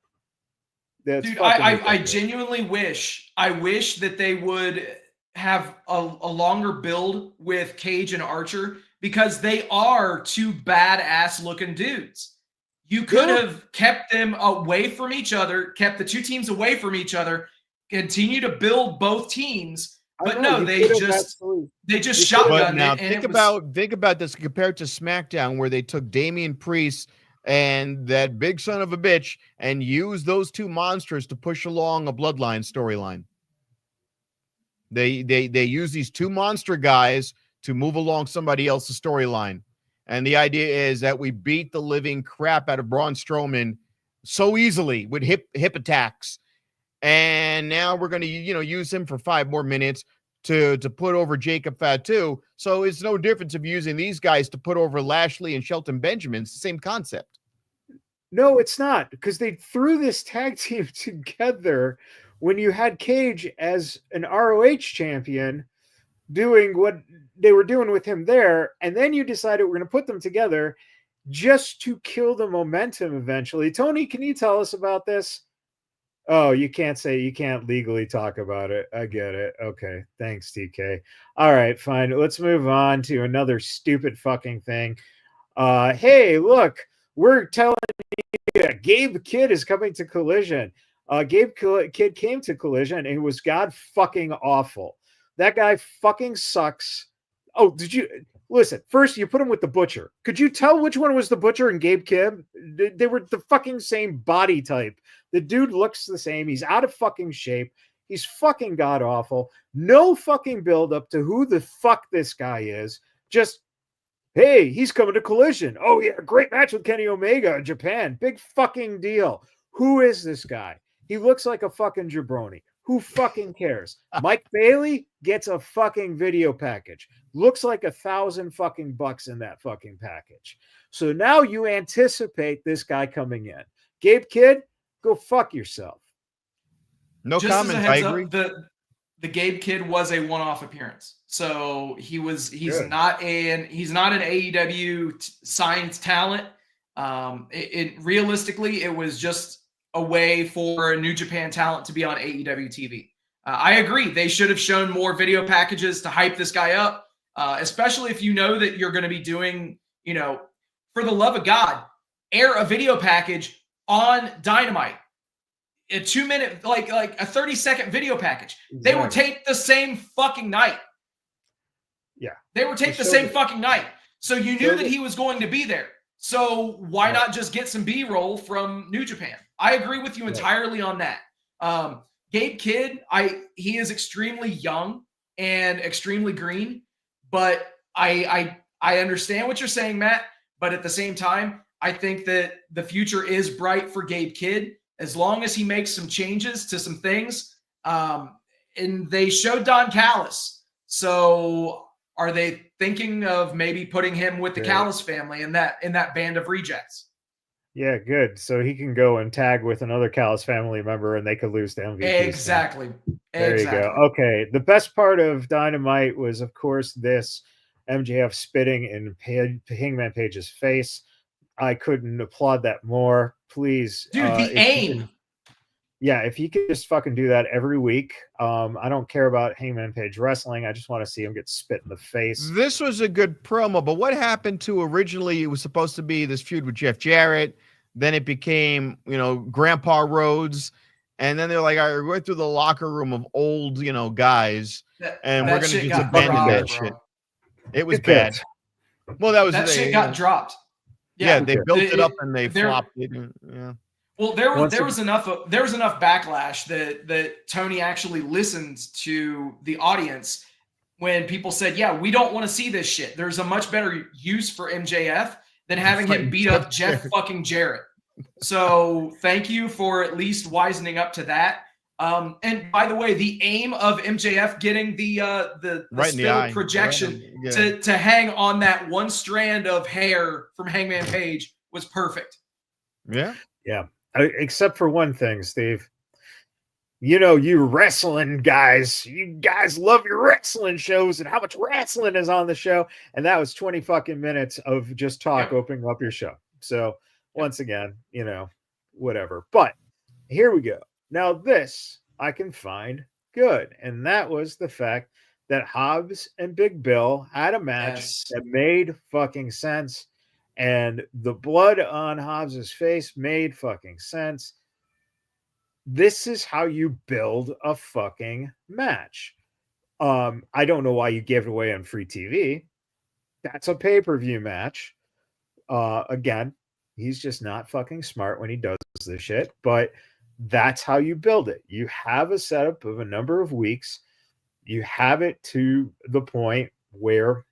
D: Dude, I genuinely wish that they would have a longer build with Cage and Archer, because they are two badass looking dudes. You could have kept them away from each other, kept the two teams away from each other, continue to build both teams. But no, they just shotgunned
B: now,
D: it.
B: Think about this compared to SmackDown, where they took Damian Priest and that big son of a bitch and used those two monsters to push along a bloodline storyline. They use these two monster guys to move along somebody else's storyline. And the idea is that we beat the living crap out of Braun Strowman so easily with hip attacks. And now we're going to, use him for 5 more minutes to put over Jacob Fatu. So it's no difference of using these guys to put over Lashley and Shelton Benjamin. It's the same concept.
C: No, it's not, because they threw this tag team together when you had Cage as an ROH champion doing what they were doing with him there. And then you decided we're going to put them together just to kill the momentum eventually. Tony, can you tell us about this? Oh, you can't legally talk about it. I get it. Okay. Thanks, TK. All right, fine. Let's move on to another stupid fucking thing. Hey, look, we're telling you Gabe Kidd is coming to Collision. Kidd came to Collision and it was god fucking awful. That guy fucking sucks. Oh, did you listen? First, you put him with the Butcher. Could you tell which one was the Butcher and Gabe Kidd? They were the fucking same body type. The dude looks the same. He's out of fucking shape. He's fucking god awful. No fucking build up to who the fuck this guy is. Just, hey, he's coming to Collision. Oh yeah, great match with Kenny Omega in Japan. Big fucking deal. Who is this guy? He looks like a fucking jabroni. Who fucking cares? Mike Bailey gets a fucking video package. Looks like $1,000 fucking bucks in that fucking package. So now you anticipate this guy coming in. Gabe Kidd, go fuck yourself.
B: No
D: Just
B: comment.
D: as a
B: I
D: heads
B: agree.
D: up, the Gabe Kidd was a one-off appearance. So he's
C: Good.
D: not an AEW signed talent. Realistically, it was just a way for a New Japan talent to be on AEW TV. I agree. They should have shown more video packages to hype this guy up, especially if you know that you're going to be doing, for the love of God, air a video package on Dynamite. A 2-minute, like a 30-second video package. They were taped the same fucking night.
C: Yeah.
D: They were taped the same fucking night. So you knew that he was going to be there. So why not just get some B-roll from New Japan? I agree with you entirely on that. Gabe Kidd, he is extremely young and extremely green, but I understand what you're saying, Matt. But at the same time, I think that the future is bright for Gabe Kidd as long as he makes some changes to some things. And they showed Don Callis. So are they thinking of maybe putting him with the Callis family in that band of rejects?
C: Yeah, good. So he can go and tag with another Callis family member and they could lose to MVP.
D: Exactly.
C: There you go. Okay. The best part of Dynamite was, of course, this MJF spitting in Hangman Page's face. I couldn't applaud that more. Please.
D: Dude, the aim.
C: If he could just fucking do that every week. I don't care about Hangman Page wrestling. I just want to see him get spit in the face.
B: This was a good promo, but what happened to originally? It was supposed to be this feud with Jeff Jarrett. Then it became, Grandpa Rhodes. And then they're like, all right, we're going through the locker room of old, guys. And we're going to just abandon that shit. It was bad. Well, that
D: shit got dropped.
B: Yeah, they built it up and they flopped it. Yeah.
D: Well, there was enough backlash that Tony actually listened to the audience when people said, "Yeah, we don't want to see this shit." There's a much better use for MJF than having him beat up Jeff fucking Jarrett. So thank you for at least wisening up to that. And by the way, the aim of MJF getting the spill projection to hang on that one strand of hair from Hangman Page was perfect.
B: Yeah.
C: Yeah. Except for one thing, Steve. You wrestling guys, you guys love your wrestling shows and how much wrestling is on the show. And that was 20 fucking minutes of just talk opening up your show. So once again, whatever. But here we go. Now this I can find good. And that was the fact that Hobbs and Big Bill had a match that made fucking sense. And the blood on Hobbs's face made fucking sense. This is how you build a fucking match. I don't know why you gave it away on free TV. That's a pay-per-view match. Again, he's just not fucking smart when he does this shit, but that's how you build it. You have a setup of a number of weeks. You have it to the point where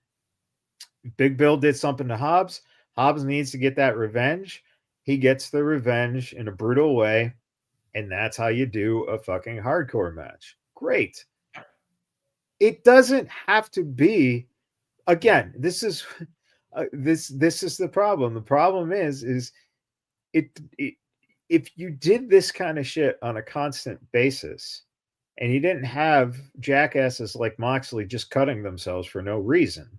C: Big Bill did something to Hobbs. Hobbs needs to get that revenge. He gets the revenge in a brutal way. And that's how you do a fucking hardcore match. Great. It doesn't have to be, again, this is the problem. The problem is if you did this kind of shit on a constant basis and you didn't have jackasses like Moxley just cutting themselves for no reason,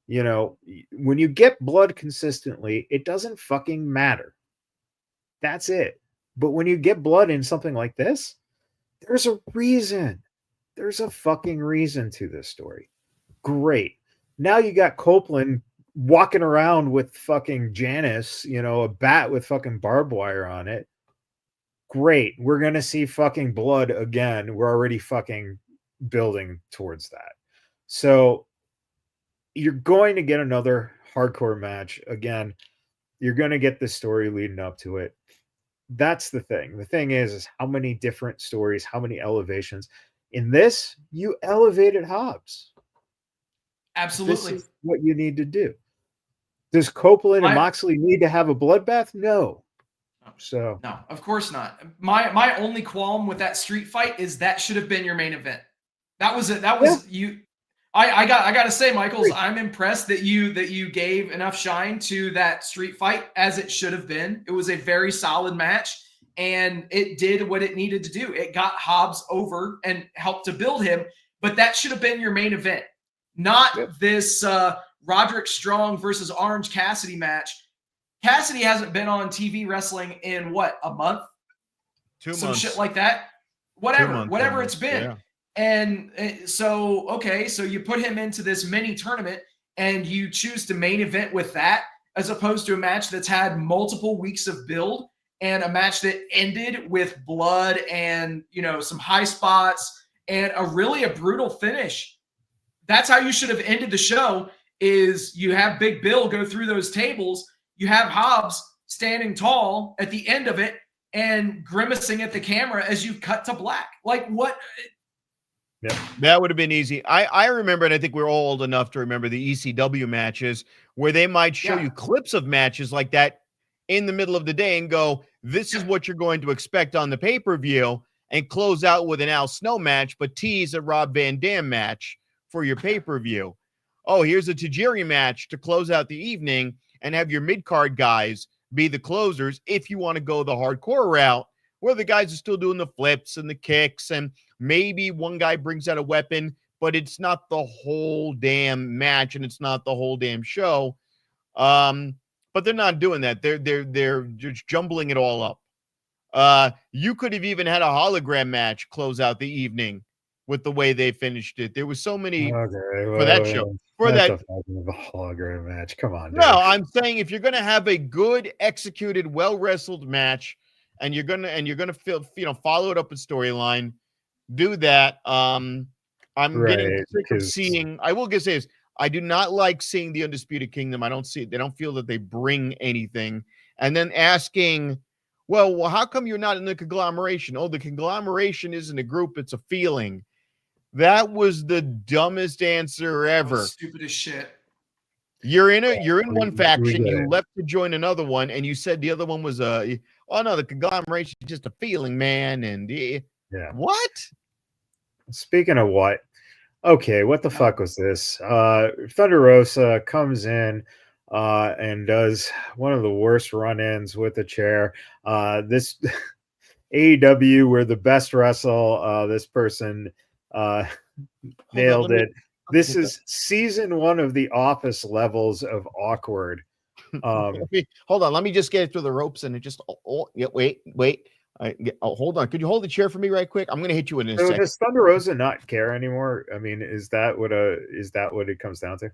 C: when you get blood consistently, it doesn't fucking matter. That's it. But when you get blood in something like this, there's a reason. There's a fucking reason to this story. Great. Now you got Copeland walking around with fucking Janice, a bat with fucking barbed wire on it. great. We're going to see fucking blood again. We're already fucking building towards that. So you're going to get another hardcore match again. You're going to get the story leading up to it. That's the thing. The thing is how many different stories, how many elevations. In this, you elevated Hobbs.
D: Absolutely.
C: This is what you need to do. Does Copeland and Moxley need to have a bloodbath? No. So
D: no, of course not. My only qualm with that street fight is that should have been your main event. That was it. That was you. I got to say, Michaels, I'm impressed that you gave enough shine to that street fight as it should have been. It was a very solid match, and it did what it needed to do. It got Hobbs over and helped to build him, but that should have been your main event, not this Roderick Strong versus Orange Cassidy match. Cassidy hasn't been on TV wrestling in what, a month?
B: 2 months.
D: Some shit like that. Whatever it's been.
B: Yeah.
D: And so, okay, so you put him into this mini tournament and you choose to main event with that as opposed to a match that's had multiple weeks of build and a match that ended with blood and, you know, some high spots and a brutal finish. That's how you should have ended the show. Is you have Big Bill go through those tables, you have Hobbs standing tall at the end of it and grimacing at the camera as you cut to black. Like what?
B: Yeah, that would have been easy. I remember, and I think we're all old enough to remember the ECW matches where they might show you clips of matches like that in the middle of the day and go, this is what you're going to expect on the pay-per-view, and close out with an Al Snow match, but tease a Rob Van Dam match for your pay-per-view. Oh, here's a Tajiri match to close out the evening and have your mid-card guys be the closers if you want to go the hardcore route where the guys are still doing the flips and the kicks and maybe one guy brings out a weapon, but it's not the whole damn match and it's not the whole damn show. But they're not doing that. They're just jumbling it all up. You could have even had a hologram match close out the evening with the way they finished it. There was so many for that show. For that
C: a hologram match. Come on. Dude.
B: No, I'm saying if you're going to have a good executed, well wrestled match, and you're gonna feel, follow it up with storyline, do that. I'm getting sick of seeing. I will just say this: I do not like seeing the Undisputed Kingdom. I don't see. They don't feel that they bring anything. And then asking, well, how come you're not in the conglomeration? Oh, the conglomeration isn't a group; it's a feeling. That was the dumbest answer ever.
D: Stupid as shit.
B: You're in one faction. You left to join another one, and you said the other one was oh no, the conglomeration is just a feeling, man. And what?
C: Speaking of what? Okay, what the fuck was this? Thunder Rosa comes in and does one of the worst run-ins with the chair. This AEW, where the best wrestle. This person nailed it. This is season 1 of The Office levels of awkward.
B: Hold on, let me just get it through the ropes and it just. Wait. Hold on. Could you hold the chair for me right quick? I'm going to hit you in a second.
C: Does Thunder Rosa not care anymore? I mean, is that what it comes down to?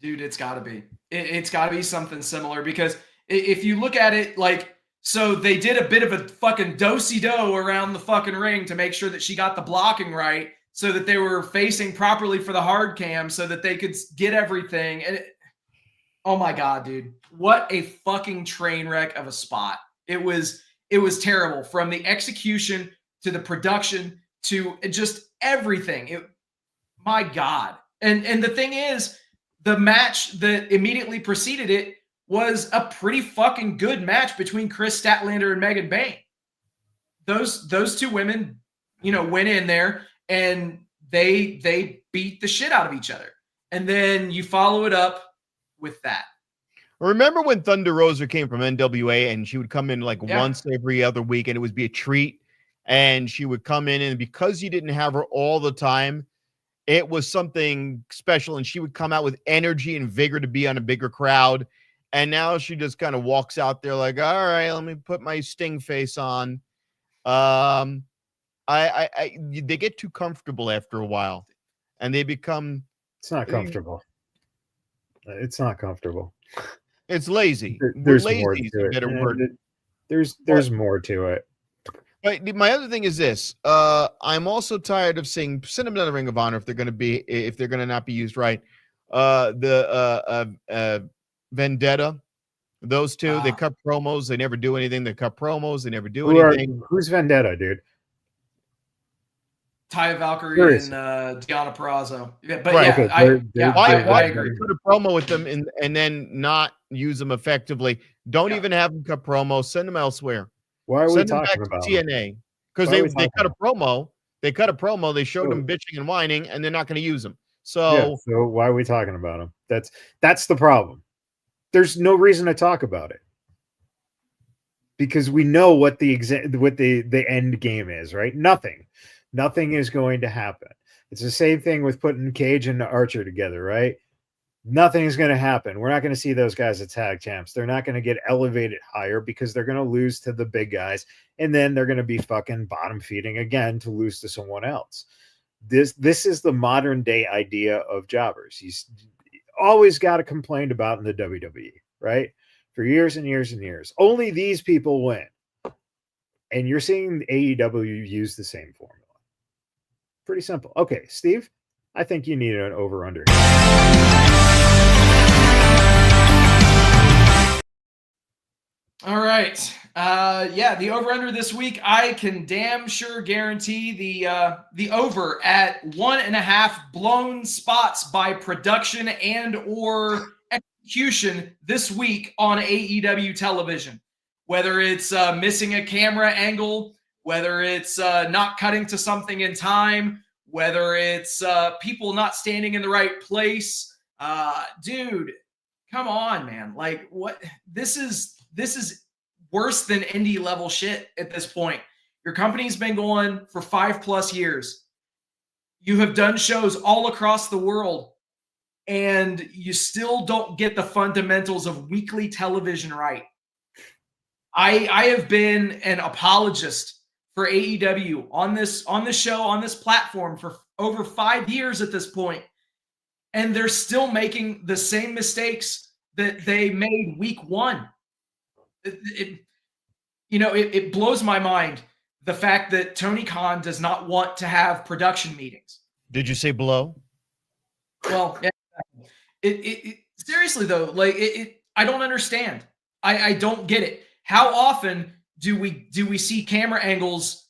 D: Dude, it's got to be. It's got to be something similar because if you look at it like, so they did a bit of a fucking do-si-do around the fucking ring to make sure that she got the blocking right so that they were facing properly for the hard cam so that they could get everything. And oh my God, dude, what a fucking train wreck of a spot. It was terrible, from the execution to the production to just everything. My God. And the thing is, the match that immediately preceded it was a pretty fucking good match between Chris Statlander and Megan Bayne. Those two women, went in there and they beat the shit out of each other. And then you follow it up with that.
B: Remember when Thunder Rosa came from NWA and she would come in once every other week and it would be a treat, and she would come in, and because you didn't have her all the time, it was something special, and she would come out with energy and vigor to be on a bigger crowd. And now she just kind of walks out there like, all right, let me put my Sting face on. They get too comfortable after a while, and they become.
C: It's not comfortable. It's not comfortable.
B: It's lazy.
C: There's
B: lazy
C: more to
B: is a better word.
C: There's more to it.
B: But my other thing is this: I'm also tired of seeing send them to the Ring of Honor if they're going to not be used right. Vendetta, those two, they cut promos, they never do anything. They cut promos, they never do anything.
C: Who's Vendetta, dude?
D: Taya Valkyrie and Deonna Purrazzo. Yeah, but
B: right.
D: Yeah,
B: why
D: I agree.
B: put a promo with them and then not use them effectively? Don't even have them cut promos. Send them elsewhere.
C: Why are
B: Send
C: we
B: them
C: talking
B: back
C: about
B: to TNA because they cut a promo. They cut a promo. They showed them bitching and whining, and they're not going to use them. So
C: why are we talking about them? That's the problem. There's no reason to talk about it because we know what the end game is, right? Nothing is going to happen. It's the same thing with putting Cage and Archer together, right? Nothing is going to happen. We're not going to see those guys as tag champs. They're not going to get elevated higher because they're going to lose to the big guys, and then they're going to be fucking bottom feeding again to lose to someone else. This is the modern day idea of jobbers. He's always got complained about in the WWE, right? For years and years and years. Only these people win. And you're seeing AEW use the same formula. Pretty simple. Okay, Steve, I think you need an over-under.
D: All right. The over-under this week, I can damn sure guarantee the over at 1.5 blown spots by production and or execution this week on AEW television. Whether it's missing a camera angle, whether it's not cutting to something in time, whether it's people not standing in the right place. Dude, come on, man. Like, what? This is worse than indie level shit at this point. Your company's been going for 5+ years. You have done shows all across the world, and you still don't get the fundamentals of weekly television right. I have been an apologist for AEW on this show, on this platform for over 5 years at this point, and they're still making the same mistakes that they made week one. It blows my mind, the fact that Tony Khan does not want to have production meetings.
B: Did you say blow?
D: Well, yeah. Seriously though, I don't understand. I don't get it. How often do we see camera angles,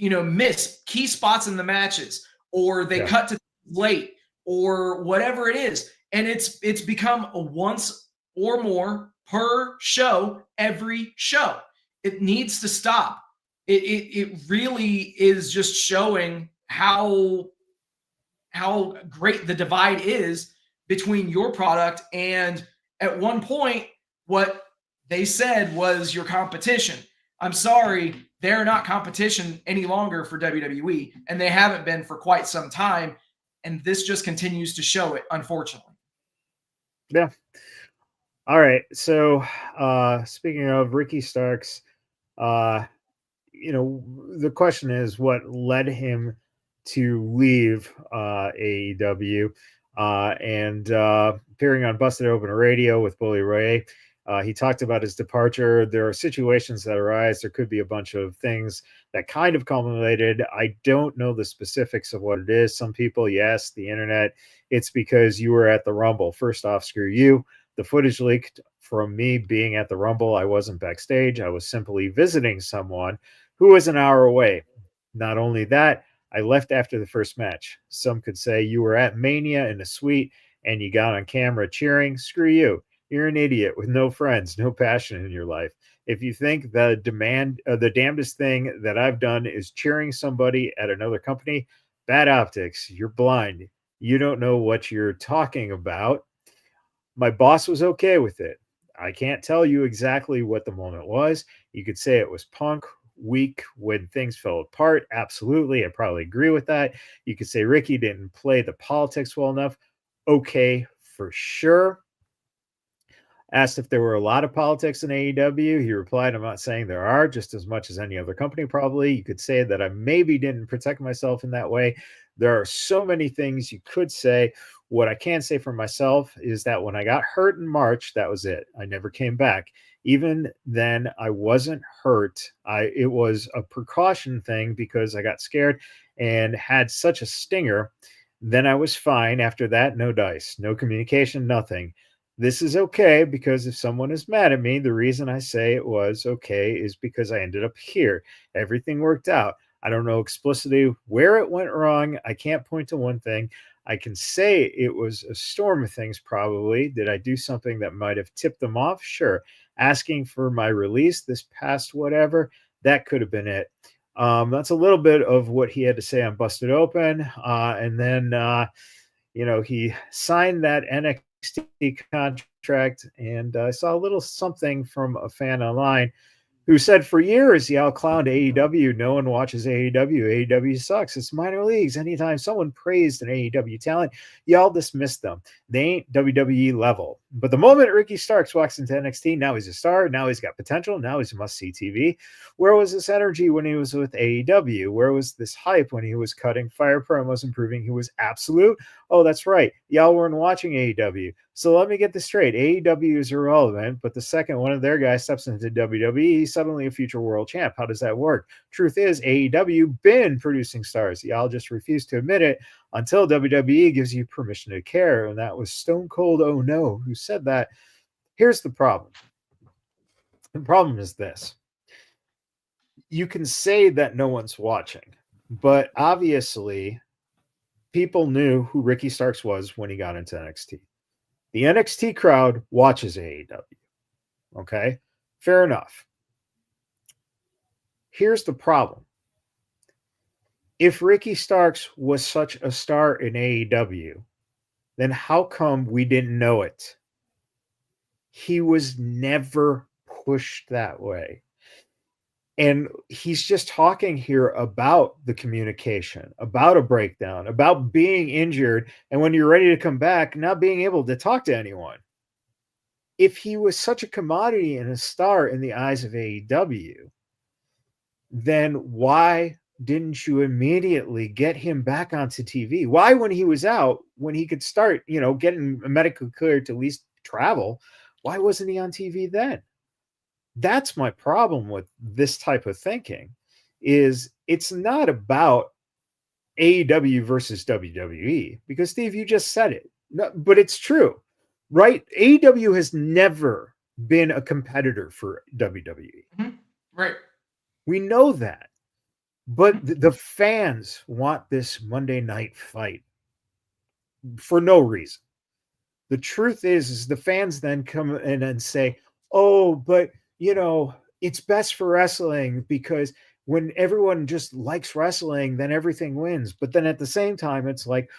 D: miss key spots in the matches, or they cut to late, or whatever it is, and it's become a once or more per show every show. It needs to stop. It really is just showing how great the divide is between your product and, at one point, what they said was your competition. I'm sorry, they're not competition any longer for WWE, and they haven't been for quite some time, and this just continues to show it, unfortunately.
C: Yeah. All right. So speaking of Ricky Starks, the question is what led him to leave AEW and appearing on Busted Open Radio with Bully Ray. He talked about his departure. There are situations that arise. There could be a bunch of things that kind of culminated. I don't know the specifics of what it is. Some people, yes, the internet, it's because you were at the Rumble. First off, screw you. The footage leaked from me being at the Rumble. I wasn't backstage. I was simply visiting someone who was an hour away. Not only that, I left after the first match. Some could say you were at Mania in a suite and you got on camera cheering. Screw you. You're an idiot with no friends, no passion in your life. If you think the damnedest thing that I've done is cheering somebody at another company, bad optics. You're blind. You don't know what you're talking about. My boss was okay with it. I can't tell you exactly what the moment was. You could say it was Punk week when things fell apart. Absolutely. I probably agree with that. You could say Ricky didn't play the politics well enough. Okay, for sure. Asked if there were a lot of politics in AEW, he replied, "I'm not saying there are, just as much as any other company probably. You could say that I maybe didn't protect myself in that way. There are so many things you could say. What I can say for myself is that when I got hurt in March, that was it. I never came back. Even then, I wasn't hurt. It was a precaution thing because I got scared and had such a stinger. Then I was fine. After that, no dice, no communication, nothing. This is okay because if someone is mad at me, the reason I say it was okay is because I ended up here. Everything worked out. I don't know explicitly where it went wrong. I can't point to one thing. I can say it was a storm of things, probably. Did I do something that might have tipped them off? Sure. Asking for my release this past whatever, that could have been it. That's a little bit of what he had to say on Busted Open. And then, he signed that NXT contract, and I saw a little something from a fan online who said for years, y'all clowned AEW. No one watches AEW. AEW sucks. It's minor leagues. Anytime someone praised an AEW talent, y'all dismissed them. They ain't WWE level. But the moment Ricky Starks walks into NXT, now he's a star. Now he's got potential. Now he's a must-see TV. Where was this energy when he was with AEW? Where was this hype when he was cutting fire promos and proving he was absolute? Oh, that's right. Y'all weren't watching AEW. So let me get this straight. AEW is irrelevant, but the second one of their guys steps into WWE, he's suddenly a future world champ. How does that work? Truth is, AEW been producing stars. Y'all just refuse to admit it until WWE gives you permission to care. And that was Stone Cold Oh No who said that. Here's the problem. The problem is this. You can say that no one's watching, but obviously people knew who Ricky Starks was when he got into NXT. The NXT crowd watches AEW. Okay? Fair enough. Here's the problem. If Ricky Starks was such a star in AEW, then how come we didn't know it? He was never pushed that way. And he's just talking here about the communication, about a breakdown, about being injured, and when you're ready to come back, not being able to talk to anyone. If he was such a commodity and a star in the eyes of AEW, then why didn't you immediately get him back onto TV? Why, when he was out, when he could start, getting medically cleared to at least travel, why wasn't he on TV then? That's my problem with this type of thinking, is it's not about AEW versus WWE, because Steve, you just said it, no, but it's true, right? AEW has never been a competitor for WWE.
D: Mm-hmm. Right.
C: We know that, but the fans want this Monday night fight for no reason. The truth is the fans then come in and say, oh, but it's best for wrestling because when everyone just likes wrestling, then everything wins. But then at the same time, it's like,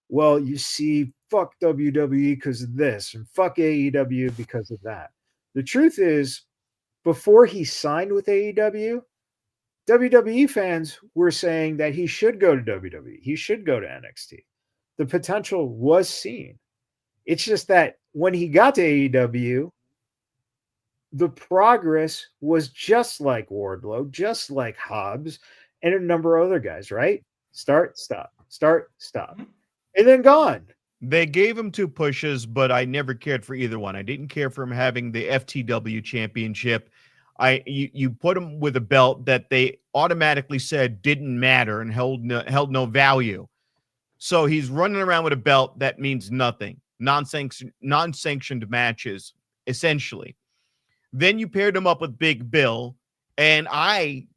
C: well, you see, fuck WWE because of this and fuck AEW because of that. The truth is, before he signed with AEW, WWE fans were saying that he should go to WWE. He should go to NXT. The potential was seen. It's just that when he got to AEW, the progress was just like Wardlow, just like Hobbs, and a number of other guys, right? Start, stop, and then gone.
B: They gave him 2 pushes, but I never cared for either one. I didn't care for him having the FTW championship. You put him with a belt that they automatically said didn't matter and held no value. So he's running around with a belt that means nothing. Non-sanctioned matches, essentially. Then you paired him up with Big Bill, and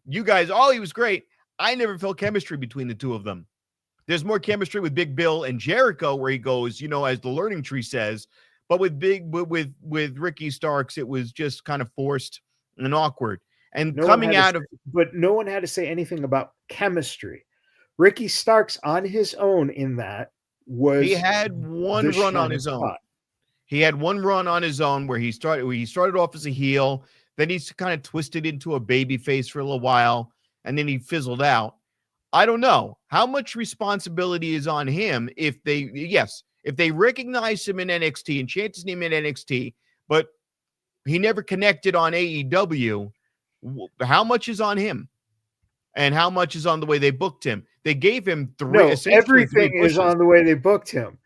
B: you guys, he was great. I never felt chemistry between the two of them. There's more chemistry with Big Bill and Jericho, where he goes, as the learning tree says. But with Ricky Starks, it was just kind of forced and awkward. And
C: but no one had to say anything about chemistry. Ricky Starks on his own in that he
B: had one run on his own. He had one run on his own where he started off as a heel, then he's kind of twisted into a baby face for a little while, and then he fizzled out. I don't know how much responsibility is on him if they recognize him in NXT and chant his name in NXT, but he never connected on AEW. How much is on him? And how much is on the way they booked him? They gave him
C: everything is on the way they booked him.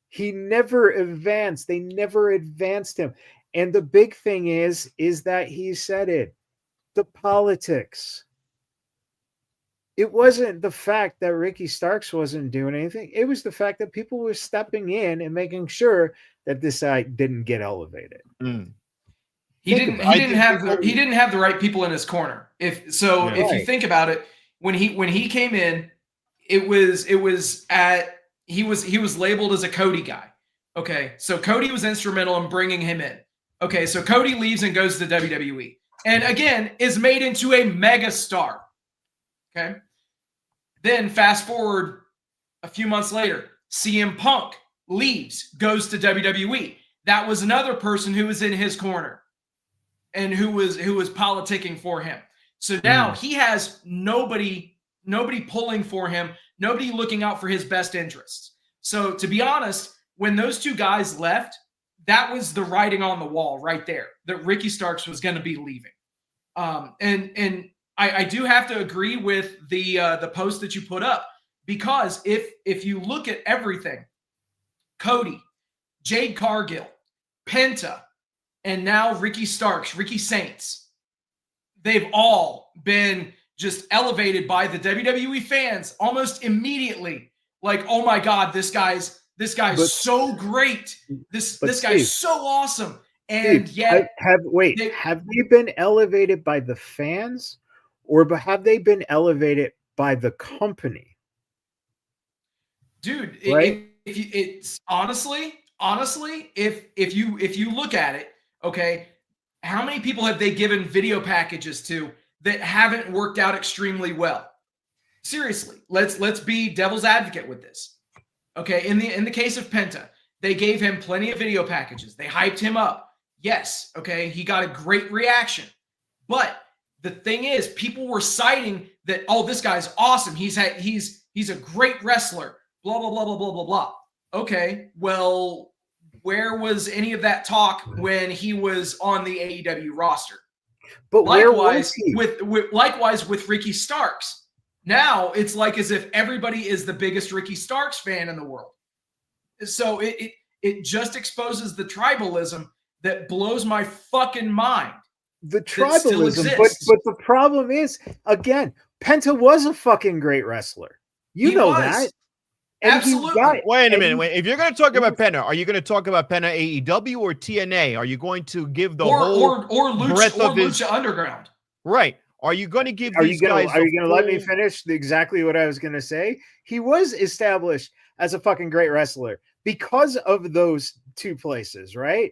C: He never advanced. They never advanced him. And the big thing is that he said it. The politics. It wasn't the fact that Ricky Starks wasn't doing anything. It was the fact that people were stepping in and making sure that this guy didn't get elevated.
D: He didn't have the right people in his corner. If you think about it, when he came in, he was labeled as a Cody guy. Okay, so Cody was instrumental in bringing him in. Okay, so Cody leaves and goes to WWE, and again is made into a mega star. Okay, then fast forward a few months later, CM Punk leaves, goes to WWE. That was another person who was in his corner and who was politicking for him. So now he has nobody pulling for him, nobody looking out for his best interests. So to be honest, when those two guys left, that was the writing on the wall right there, that Ricky Starks was going to be leaving. And I do have to agree with the post that you put up, because if you look at everything, Cody, Jade Cargill, Penta, and now Ricky Starks, Ricky Saints, they've all been just elevated by the WWE fans almost immediately. Like, oh my God, this guy's so great. This guy's so awesome. And
C: Steve,
D: yet,
C: have they been elevated by the fans, or have they been elevated by the company?
D: Dude,
C: right?
D: It's honestly, if you look at it, okay, how many people have they given video packages to that haven't worked out extremely well? Seriously, let's be devil's advocate with this. Okay, in the case of Penta, they gave him plenty of video packages. They hyped him up. Yes, okay, he got a great reaction. But the thing is, people were citing that, oh, this guy's awesome. He's a great wrestler. Blah blah blah blah blah blah blah. Okay, well, where was any of that talk when he was on the AEW roster?
C: But
D: likewise with Ricky Starks. Now it's like as if everybody is the biggest Ricky Starks fan in the world. So it just exposes the tribalism that blows my fucking mind.
C: The tribalism, but the problem is, again, Penta was a fucking great wrestler. You know that. And
D: absolutely.
B: Wait a minute. If you're going to talk about Penta, are you going to talk about Penta AEW or TNA? Are you going to give the whole
D: Lucha Underground?
B: Right. Are you going to give
C: Are
B: these
C: you
B: guys?
C: Are you going to let me finish exactly what I was going to say? He was established as a fucking great wrestler because of those two places, right?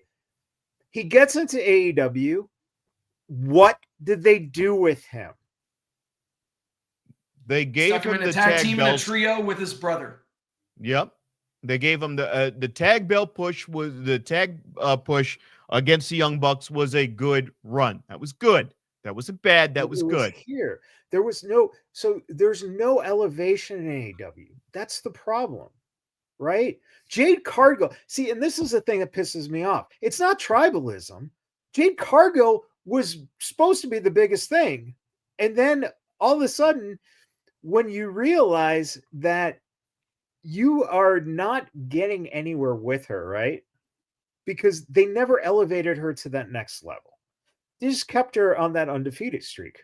C: He gets into AEW. What did they do with him?
B: They gave him
D: the tag team in a trio with his brother.
B: Yep. They gave him the tag belt push push against the Young Bucks was a good run. That was good. That wasn't bad. That was good.
C: There's no elevation in AEW. That's the problem, right? Jade Cargill. See, and this is the thing that pisses me off. It's not tribalism. Jade Cargill was supposed to be the biggest thing. And then all of a sudden, when you realize that you are not getting anywhere with her, right? Because they never elevated her to that next level. They just kept her on that undefeated streak.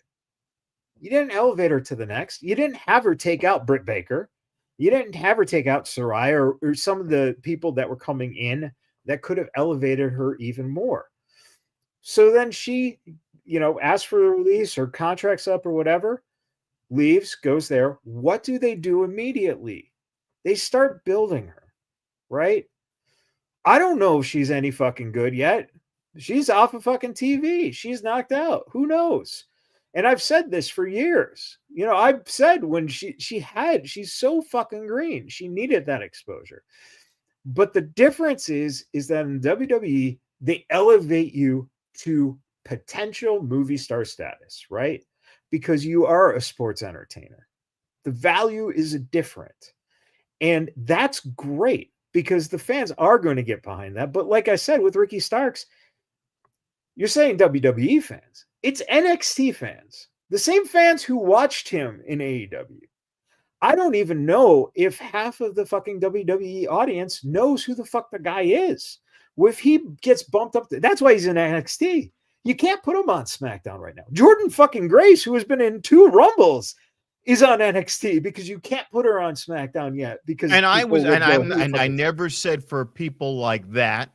C: You didn't elevate her to the next. You didn't have her take out Britt Baker. You didn't have her take out Sarai or some of the people that were coming in that could have elevated her even more. So then she, asked for a release, her contract's up or whatever, leaves, goes there. What do they do immediately? They start building her, right? I don't know if she's any fucking good yet. She's off of fucking TV. She's knocked out. Who knows? And I've said this for years. I've said when she's so fucking green. She needed that exposure. But the difference is that in WWE, they elevate you to potential movie star status, right? Because you are a sports entertainer. The value is different. And that's great because the fans are going to get behind that. But like I said, with Ricky Starks, You're saying WWE fans. It's NXT fans. The same fans who watched him in AEW. I don't even know if half of the fucking WWE audience knows who the fuck the guy is. If he gets bumped up, that's why he's in NXT. You can't put him on SmackDown right now. Jordan fucking Grace, who has been in 2 Rumbles, is on NXT because you can't put her on SmackDown yet. Because
B: I never said for people like that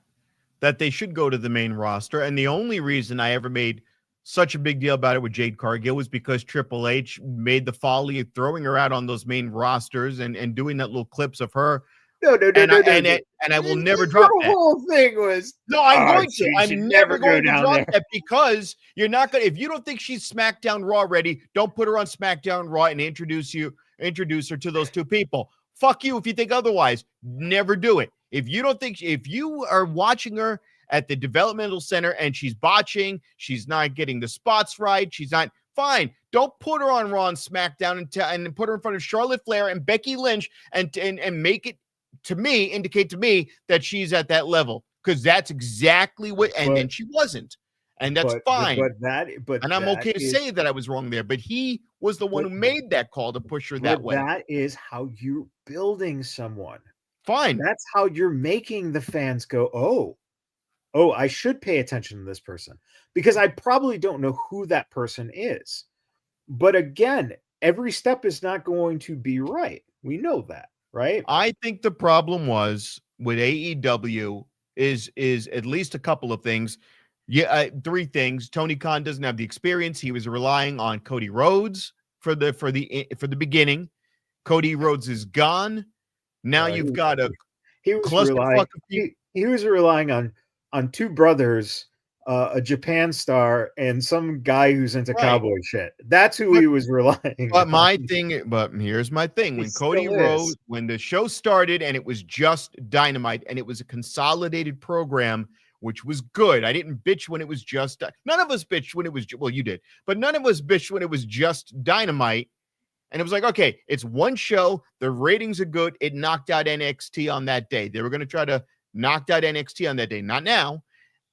B: they should go to the main roster. And the only reason I ever made such a big deal about it with Jade Cargill was because Triple H made the folly of throwing her out on those main rosters and doing that little clips of her. And I will never drop that.
C: The whole thing was
B: I'm going to. I'm never going to drop that because you're not going to. If you don't think she's SmackDown Raw ready, don't put her on SmackDown Raw and introduce her to those 2 people. Fuck you if you think otherwise. Never do it. If you are watching her at the developmental center and she's botching, she's not getting the spots right, she's not fine. Don't put her on Raw and SmackDown and put her in front of Charlotte Flair and Becky Lynch and make it indicate to me that she's at that level, because that's exactly what. And then she wasn't, and that's fine. And I'm okay to say that I was wrong there. But he was the one who made that call to push her that way.
C: That is how you're building someone.
B: Fine.
C: That's how you're making the fans go, oh, I should pay attention to this person, because I probably don't know who that person is. But again, every step is not going to be right. We know that, right?
B: I think the problem was with AEW is at least a couple of things. 3 things. Tony Khan doesn't have the experience. He was relying on Cody Rhodes for the beginning. Cody Rhodes is gone. Now you've got
C: he was relying on 2 brothers, a Japan star, and some guy who's into cowboy shit. That's who he was relying on.
B: But here's my thing. When Cody Rhodes, when the show started and it was just Dynamite and it was a consolidated program, which was good. I didn't bitch when it was just, none of us bitched when it was, well, you did, but none of us bitched when it was just Dynamite. And it was like, okay, it's one show. The ratings are good. It knocked out NXT on that day. They were going to try to knock out NXT on that day. Not now.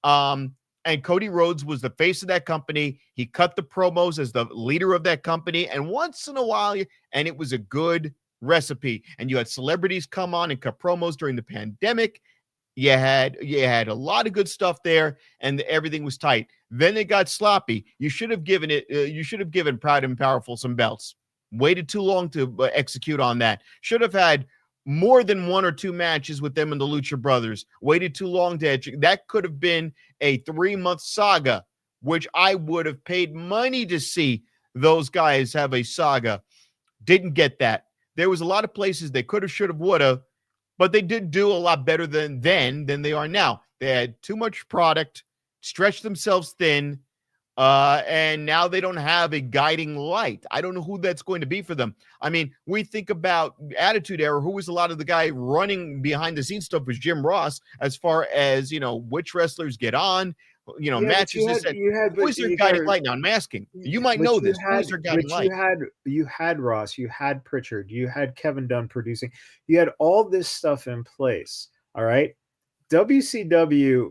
B: And Cody Rhodes was the face of that company. He cut the promos as the leader of that company. And once in a while, and it was a good recipe. And you had celebrities come on and cut promos during the pandemic. You had a lot of good stuff there, and everything was tight. Then it got sloppy. You should have given Proud and Powerful some belts. Waited too long to execute on that. Should have had more than 1 or 2 matches with them and the Lucha Brothers. Waited too long to that could have been a 3-month saga, which I would have paid money to see those guys have a saga. Didn't get that. There was a lot of places they could have, should have, would have, but they did do a lot better than they are now. They had too much product, stretched themselves thin, and now they don't have a guiding light. I don't know who that's going to be for them. I mean, we think about Attitude Era. Who was a lot of the guy running behind the scenes stuff was Jim Ross, as far as, which wrestlers get on, matches. Who is their guiding light now? I'm asking. You might know this. Who is their guiding light?
C: You had Ross, you had Pritchard, you had Kevin Dunn producing. You had all this stuff in place. All right. WCW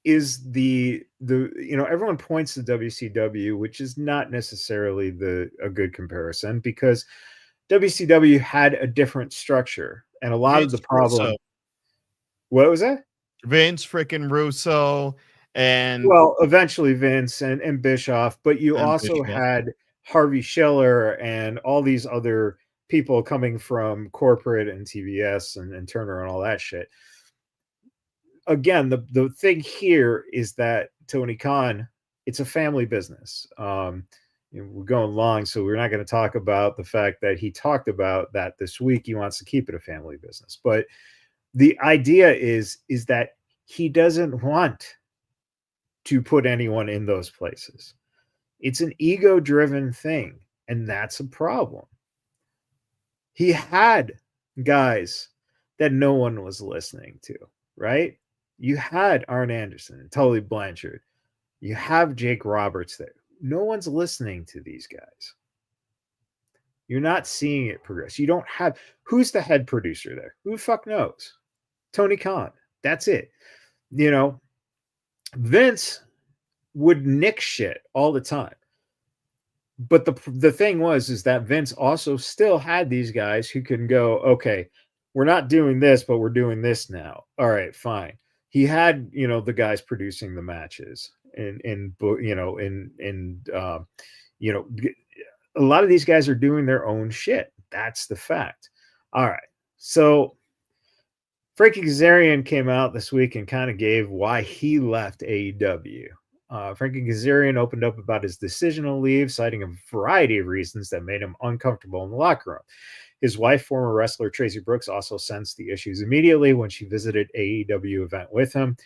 C: is the everyone points to WCW, which is not necessarily a good comparison, because WCW had a different structure, and a lot of the problem. Russo. What was that?
B: Vince freaking Russo, and
C: eventually Vince and Bischoff, but you also had Harvey Schiller and all these other people coming from corporate and TBS and Turner and all that shit. Again, the thing here is that Tony Khan, it's a family business. We're going long, so we're not going to talk about the fact that he talked about that this week. He wants to keep it a family business. But the idea is that he doesn't want to put anyone in those places. It's an ego-driven thing, and that's a problem. He had guys that no one was listening to, right? You had Arn Anderson and Tully Blanchard. You have Jake Roberts there. No one's listening to these guys. You're not seeing it progress. You don't have... Who's the head producer there? Who the fuck knows? Tony Khan. That's it. Vince would nick shit all the time. But the thing is that Vince also still had these guys who can go, okay, we're not doing this, but we're doing this now. All right, fine. He had, the guys producing the matches and a lot of these guys are doing their own shit. That's the fact. All right. So Frankie Kazarian came out this week and kind of gave why he left AEW. Frankie Kazarian opened up about his decision to leave, citing a variety of reasons that made him uncomfortable in the locker room. His wife, former wrestler Tracy Brooks, also sensed the issues immediately when she visited AEW event with him.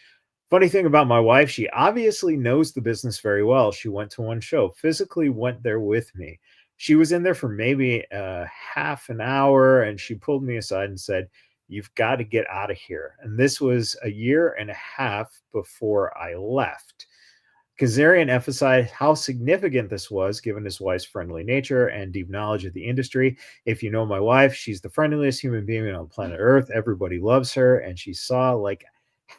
C: Funny thing about my wife, she obviously knows the business very well. She went to one show, physically went there with me. She was in there for maybe half an hour, and she pulled me aside and said, "You've got to get out of here." And this was a year and a half before I left. Kazarian emphasized how significant this was, given his wife's friendly nature and deep knowledge of the industry. If you know my wife, she's the friendliest human being on planet Earth. Everybody loves her. And she saw like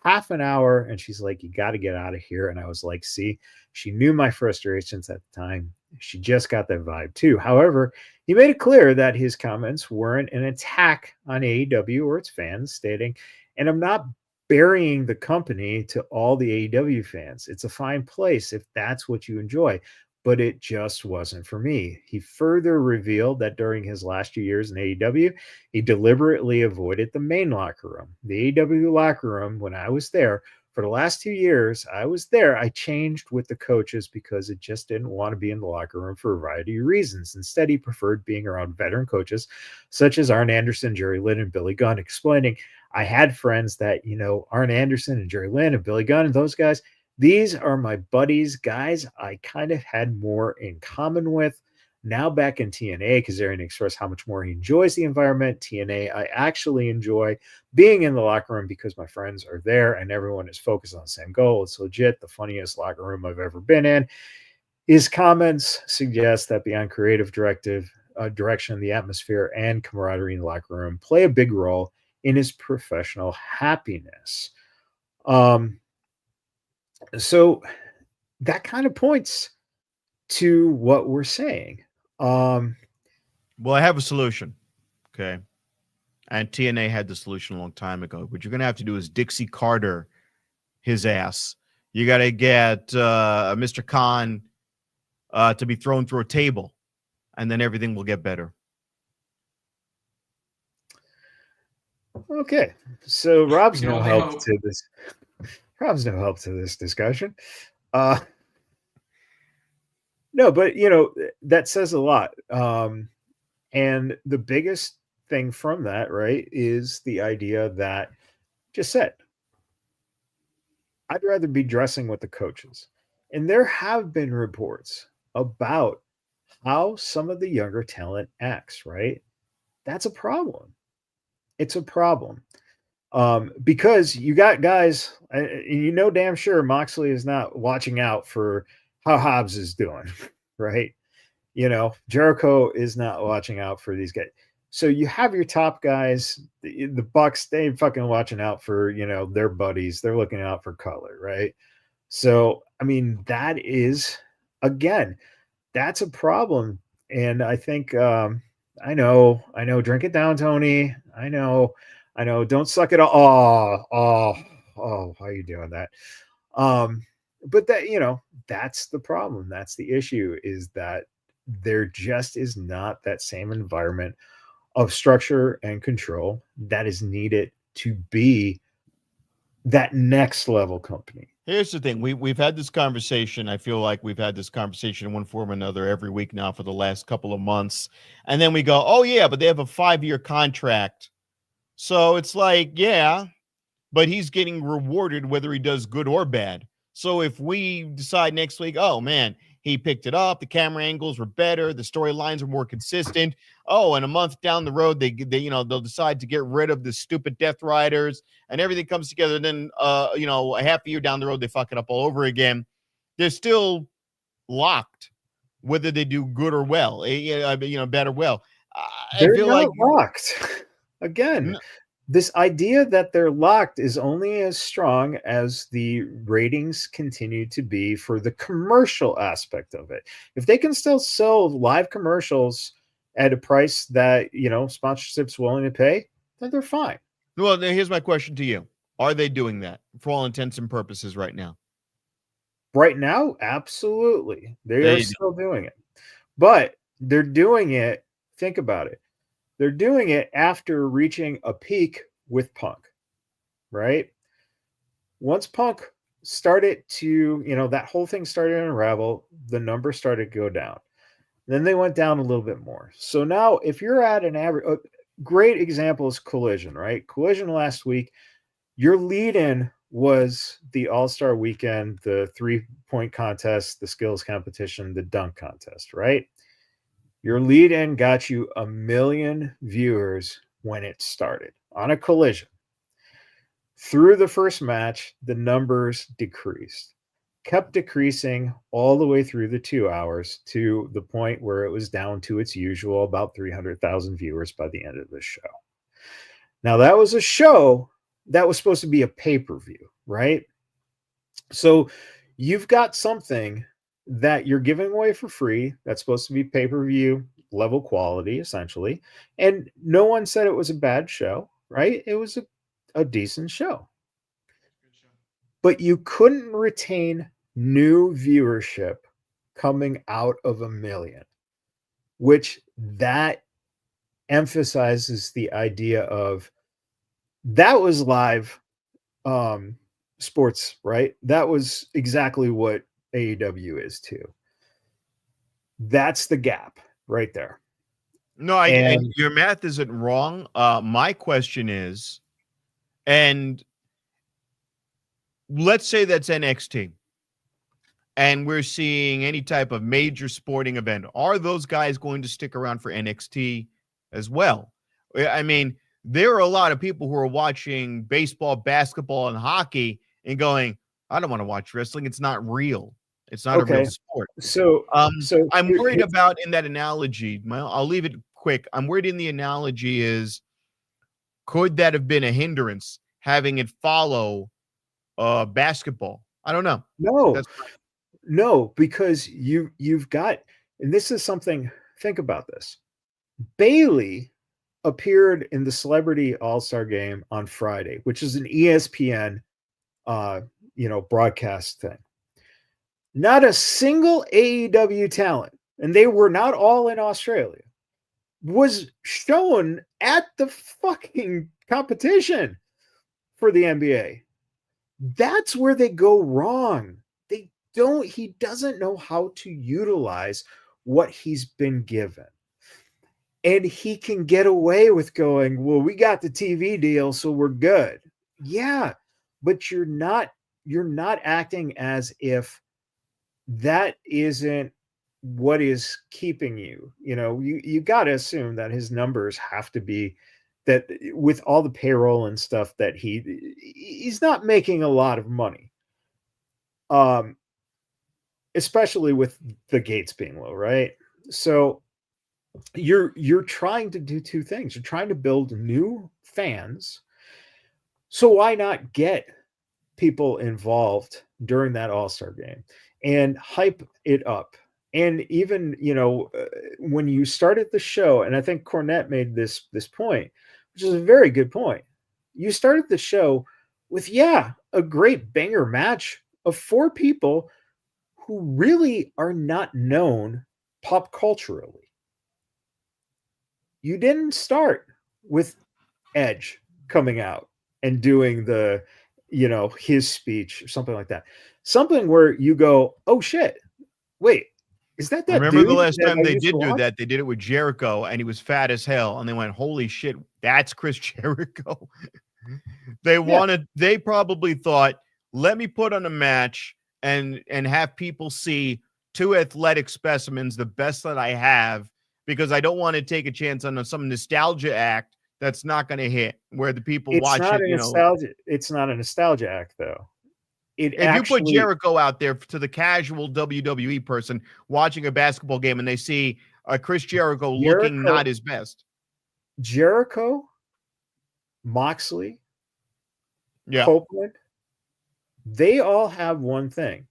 C: half an hour and she's like, "You got to get out of here." And I was like, see, she knew my frustrations at the time. She just got that vibe too. However, he made it clear that his comments weren't an attack on AEW or its fans, stating, "And I'm not burying the company to all the AEW fans. It's a fine place if that's what you enjoy, but it just wasn't for me." He further revealed that during his last 2 years in AEW, he deliberately avoided the main locker room. The AEW locker room, when I was there, for the last 2 years I was there, I changed with the coaches because it just didn't want to be in the locker room for a variety of reasons. Instead, he preferred being around veteran coaches such as Arn Anderson, Jerry Lynn, and Billy Gunn, explaining, "I had friends that, Arn Anderson and Jerry Lynn and Billy Gunn and those guys, these are my buddies, guys I kind of had more in common with." Now back in TNA, Kazarian expressed how much more he enjoys the environment. TNA, I actually enjoy being in the locker room because my friends are there and everyone is focused on the same goal. It's legit the funniest locker room I've ever been in. His comments suggest that beyond creative direction, the atmosphere and camaraderie in the locker room play a big role in his professional happiness. So that kind of points to what we're saying.
B: Well, I have a solution. Okay. And TNA had the solution a long time ago. What you're going to have to do is Dixie Carter his ass. You got to get Mr. Khan to be thrown through a table, and then everything will get better.
C: Okay. So Rob's no help to this. Rob's no help to this discussion. No, but that says a lot. And the biggest thing from that, right, is the idea that just said, I'd rather be dressing with the coaches. And there have been reports about how some of the younger talent acts, right? That's a problem. It's a problem. Because you got guys, and damn sure Moxley is not watching out for how Hobbs is doing, right? Jericho is not watching out for these guys. So you have your top guys, the Bucks, they fucking watching out for, their buddies. They're looking out for color, right? So, I mean, that is, again, that's a problem. And I think, I know, drink it down, Tony. I know, don't suck it all. Oh, how are you doing that? But that, that's the problem. That's the issue, is that there just is not that same environment of structure and control that is needed to be that next level company.
B: Here's the thing. We've had this conversation. I feel like we've had this conversation in one form or another every week now for the last couple of months. And then we go, oh, yeah, but they have a 5-year contract. So it's like, yeah, but he's getting rewarded whether he does good or bad. So if we decide next week, oh, man, he picked it up, the camera angles were better, the storylines are more consistent. Oh, and a month down the road, they'll decide to get rid of the stupid Death Riders and everything comes together. Then, a half a year down the road, they fuck it up all over again. They're still locked, whether they do good or well, bad or well.
C: They're not locked. Again, this idea that they're locked is only as strong as the ratings continue to be for the commercial aspect of it. If they can still sell live commercials at a price that, sponsorship's willing to pay, then they're fine.
B: Well, now here's my question to you. Are they doing that for all intents and purposes right now?
C: Right now, absolutely. They are still doing it. But they're doing it, think about it. They're doing it after reaching a peak with Punk, right? Once Punk started to, that whole thing started to unravel, the numbers started to go down. Then they went down a little bit more. So now if you're at an average, a great example is Collision, right? Collision last week, your lead-in was the All-Star Weekend, the 3-point contest, the skills competition, the dunk contest, right? Your lead-in got you 1 million viewers when it started on a Collision. Through the first match, the numbers decreased, kept decreasing all the way through the 2 hours to the point where it was down to its usual about 300,000 viewers by the end of the show. Now, that was a show that was supposed to be a pay-per-view, right? So you've got something that you're giving away for free that's supposed to be pay-per-view level quality, essentially. And no one said it was a bad show, right? It was a decent show. But you couldn't retain new viewership coming out of 1 million, which that emphasizes the idea of that was live sports, right? That was exactly what AEW is too. That's the gap right there.
B: No, and your math isn't wrong. My question is, and let's say that's NXT, and we're seeing any type of major sporting event. Are those guys going to stick around for NXT as well? I mean, there are a lot of people who are watching baseball, basketball, and hockey and going, I don't want to watch wrestling. It's not real. It's not a real sport.
C: So
B: I'm worried about in that analogy. I'll leave it quick. I'm worried in the analogy is, could that have been a hindrance having it follow basketball? I don't know.
C: No, because you've got, and this is something, think about this. Bayley appeared in the Celebrity All-Star Game on Friday, which is an ESPN broadcast thing. Not a single AEW talent, and they were not all in Australia, was shown at the fucking competition for the NBA. That's where they go wrong. He doesn't know how to utilize what he's been given. And he can get away with going, well, we got the TV deal, so we're good. Yeah, but you're not acting as if that isn't what is keeping you. You got to assume that his numbers have to be that with all the payroll and stuff that he's not making a lot of money. Especially with the gates being low, right? So you're trying to do two things. You're trying to build new fans. So why not get people involved during that All-Star game and hype it up? And even, when you started the show, and I think Cornette made this point, which is a very good point. You started the show with, a great banger match of 4 people who really are not known pop culturally. You didn't start with Edge coming out and doing the, his speech or something like that. Something where you go, oh shit, wait, is that
B: Remember
C: dude
B: the last
C: that
B: time
C: I
B: they
C: used to
B: did do
C: watch?
B: that? They did it with Jericho, and he was fat as hell, and they went, holy shit, that's Chris Jericho. They probably thought, let me put on a match and have people see 2 athletic specimens, the best that I have, because I don't want to take a chance on some nostalgia act that's not going to hit, where the people watch it.
C: It's not a nostalgia act, though.
B: If you put Jericho out there to the casual WWE person watching a basketball game and they see Chris Jericho looking not his best.
C: Jericho Moxley,
B: Yeah.
C: Copeland, they all have one thing.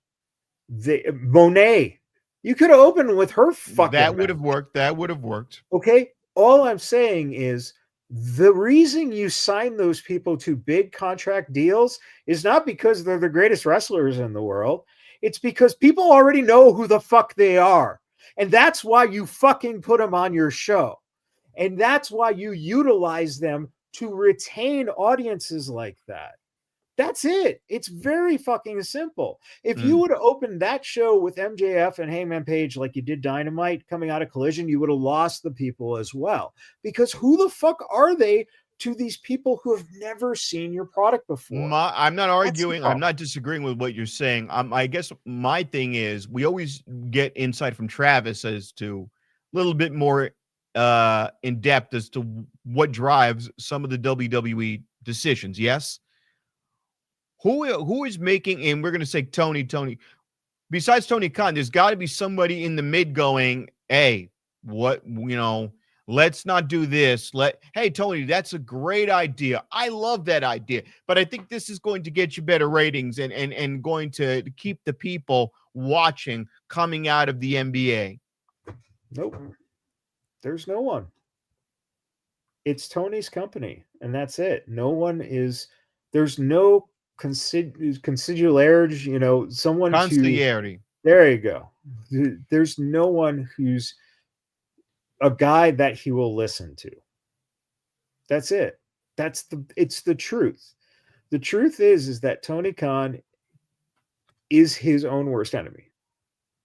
C: Monet, you could have opened with her fucking
B: That would
C: mouth.
B: have worked. That would have worked.
C: Okay. All I'm saying is the reason you sign those people to big contract deals is not because they're the greatest wrestlers in the world. It's because people already know who the fuck they are. And that's why you fucking put them on your show. And that's why you utilize them to retain audiences like that. That's it. It's very fucking simple. If you would have opened that show with MJF and Hangman Page like you did Dynamite coming out of Collision, you would have lost the people as well. Because who the fuck are they to these people who have never seen your product before?
B: I'm not arguing. I'm not disagreeing with what you're saying. I guess my thing is we always get insight from Travis as to a little bit more in depth as to what drives some of the WWE decisions. Yes. Who is making, and we're going to say Tony, besides Tony Khan, there's got to be somebody in the mid going, hey, let's not do this. Hey, Tony, that's a great idea. I love that idea, but I think this is going to get you better ratings and going to keep the people watching coming out of the NBA.
C: Nope. There's no one. It's Tony's company, and that's it. There's no consigliarity, someone
B: Consigliarity.
C: There you go. There's no one who's a guy that he will listen to. That's it. It's the truth. The truth is that Tony Khan is his own worst enemy.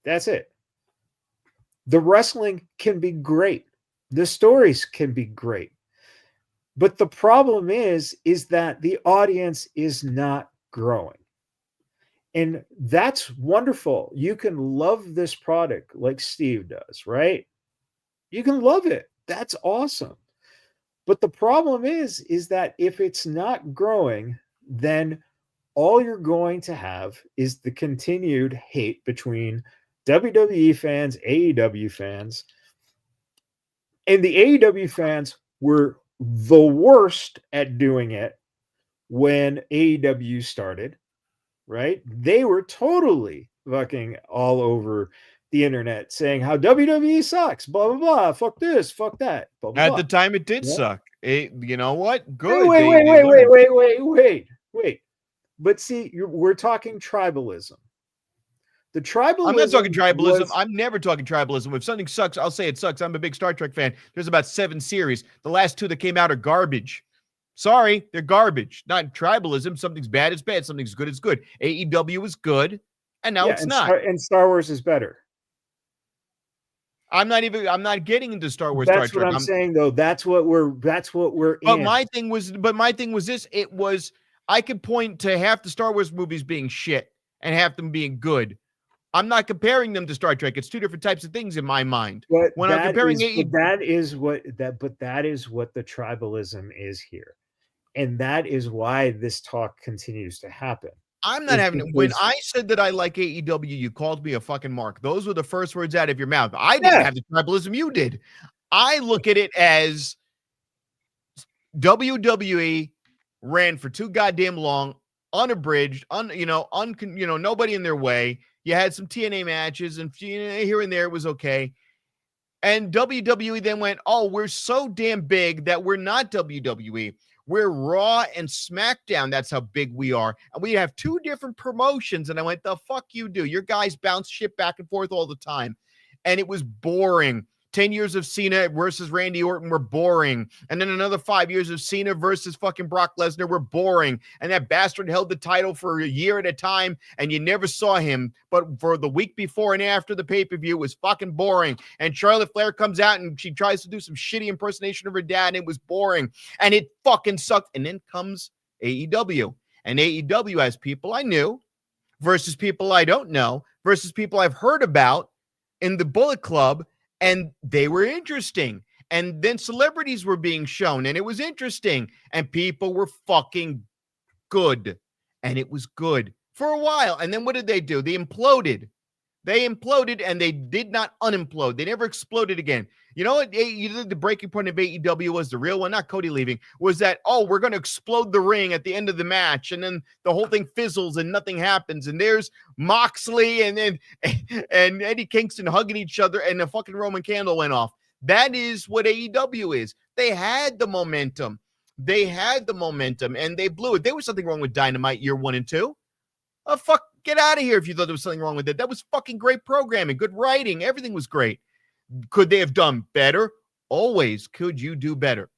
C: That's it. The wrestling can be great. The stories can be great. But the problem is that the audience is not growing. And that's wonderful. You can love this product like Steve does, right? You can love it. That's awesome. But the problem is that if it's not growing, then all you're going to have is the continued hate between WWE fans, AEW fans. And the AEW fans were the worst at doing it when AEW started, right? They were totally fucking all over the internet saying how WWE sucks, blah, blah, blah, fuck this, fuck that, blah, blah,
B: At
C: blah.
B: the time, it did suck. You know what? Good.
C: Wait. But see, we're talking tribalism. The tribalism.
B: I'm not talking tribalism. I'm never talking tribalism. If something sucks, I'll say it sucks. I'm a big Star Trek fan. There's about 7 series. The last 2 that came out are garbage. Sorry, they're garbage. Not tribalism. Something's bad is bad. Something's good is good. AEW is good, and now it's not.
C: And Star Wars is better.
B: I'm not getting into Star Wars.
C: That's
B: Star
C: what
B: Trek.
C: I'm saying, though. That's what we're
B: But
C: in.
B: my thing was this. It was, I could point to half the Star Wars movies being shit and half them being good. I'm not comparing them to Star Trek. It's 2 different types of things in my mind.
C: But
B: when I'm comparing
C: that is what the tribalism is here. And that is why this talk continues to happen.
B: I'm not having it. When I said that I like AEW, you called me a fucking mark. Those were the first words out of your mouth. I didn't have the tribalism you did. I look at it as WWE ran for too goddamn long, unabridged, nobody in their way. You had some TNA matches, and here and there it was okay. And WWE then went, oh, we're so damn big that we're not WWE. We're Raw and SmackDown. That's how big we are. And we have 2 different promotions. And I went, the fuck you do? Your guys bounce shit back and forth all the time. And it was boring. 10 years of Cena versus Randy Orton were boring. And then another 5 years of Cena versus fucking Brock Lesnar were boring. And that bastard held the title for a year at a time, and you never saw him. But for the week before and after the pay-per-view, it was fucking boring. And Charlotte Flair comes out and she tries to do some shitty impersonation of her dad, and it was boring. And it fucking sucked. And then comes AEW. And AEW has people I knew versus people I don't know versus people I've heard about in the Bullet Club. And they were interesting. And then celebrities were being shown, and it was interesting. And people were fucking good. And it was good for a while. And then what did they do? They imploded. They imploded and they did not unimplode. They never exploded again. You know what? The breaking point of AEW was the real one, not Cody leaving, was that, oh, we're going to explode the ring at the end of the match. And then the whole thing fizzles and nothing happens. And there's Moxley and Eddie Kingston hugging each other and the fucking Roman candle went off. That is what AEW is. They had the momentum. They had the momentum and they blew it. There was something wrong with Dynamite year 1 and 2. Oh, fuck, get out of here if you thought there was something wrong with it. That was fucking great programming, good writing. Everything was great. Could they have done better? Always could you do better.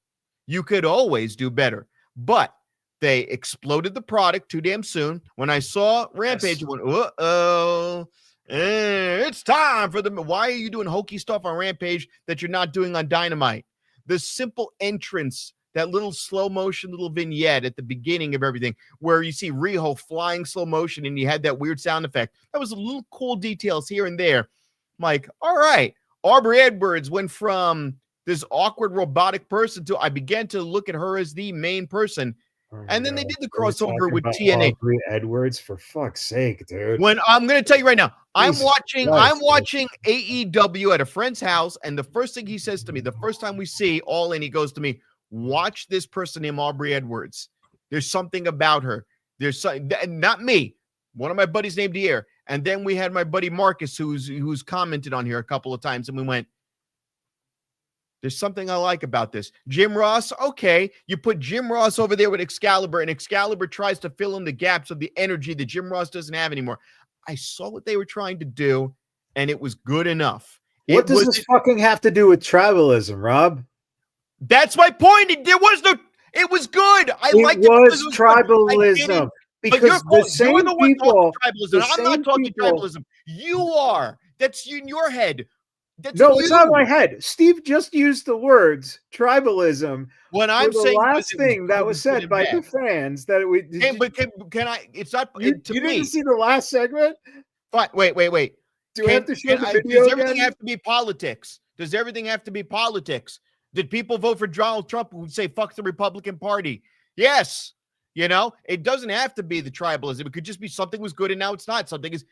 B: You could always do better. But they exploded the product too damn soon. When I saw Rampage, I went, uh-oh, it's time for them. Why are you doing hokey stuff on Rampage that you're not doing on Dynamite? The simple entrance, that little slow motion, little vignette at the beginning of everything where you see Riho flying slow motion and you had that weird sound effect. That was a little cool details here and there. I'm like, all right. Aubrey Edwards went from this awkward robotic person to I began to look at her as the main person. And then they did the crossover with TNA.
C: Aubrey Edwards, for fuck's sake, dude.
B: When I'm going to tell you right now, I'm watching AEW at a friend's house, and the first thing he says to me, the first time we see All In, he goes to me, watch this person named Aubrey Edwards. There's something about her. There's something, not me. One of my buddies named Dier. And then we had my buddy Marcus, who's commented on here a couple of times, and we went, there's something I like about this. Jim Ross, okay. You put Jim Ross over there with Excalibur, and Excalibur tries to fill in the gaps of the energy that Jim Ross doesn't have anymore. I saw what they were trying to do, and it was good enough.
C: What does this fucking have to do with tribalism, Rob?
B: That's my point. It was good. I liked it.
C: It was tribalism. Because the same people,
B: I'm not talking tribalism. You are. That's in your head.
C: No, it's not my head. Steve just used the words tribalism.
B: When I'm saying
C: the last thing that was said by the fans that we.
B: Can I? It's not.
C: You didn't see the last segment.
B: But wait.
C: Do we have to show the video?
B: Does everything have to be politics? Does everything have to be politics? Did people vote for Donald Trump who say fuck the Republican Party? Yes. You know, it doesn't have to be the tribalism. It could just be something was good and now it's not. Something is,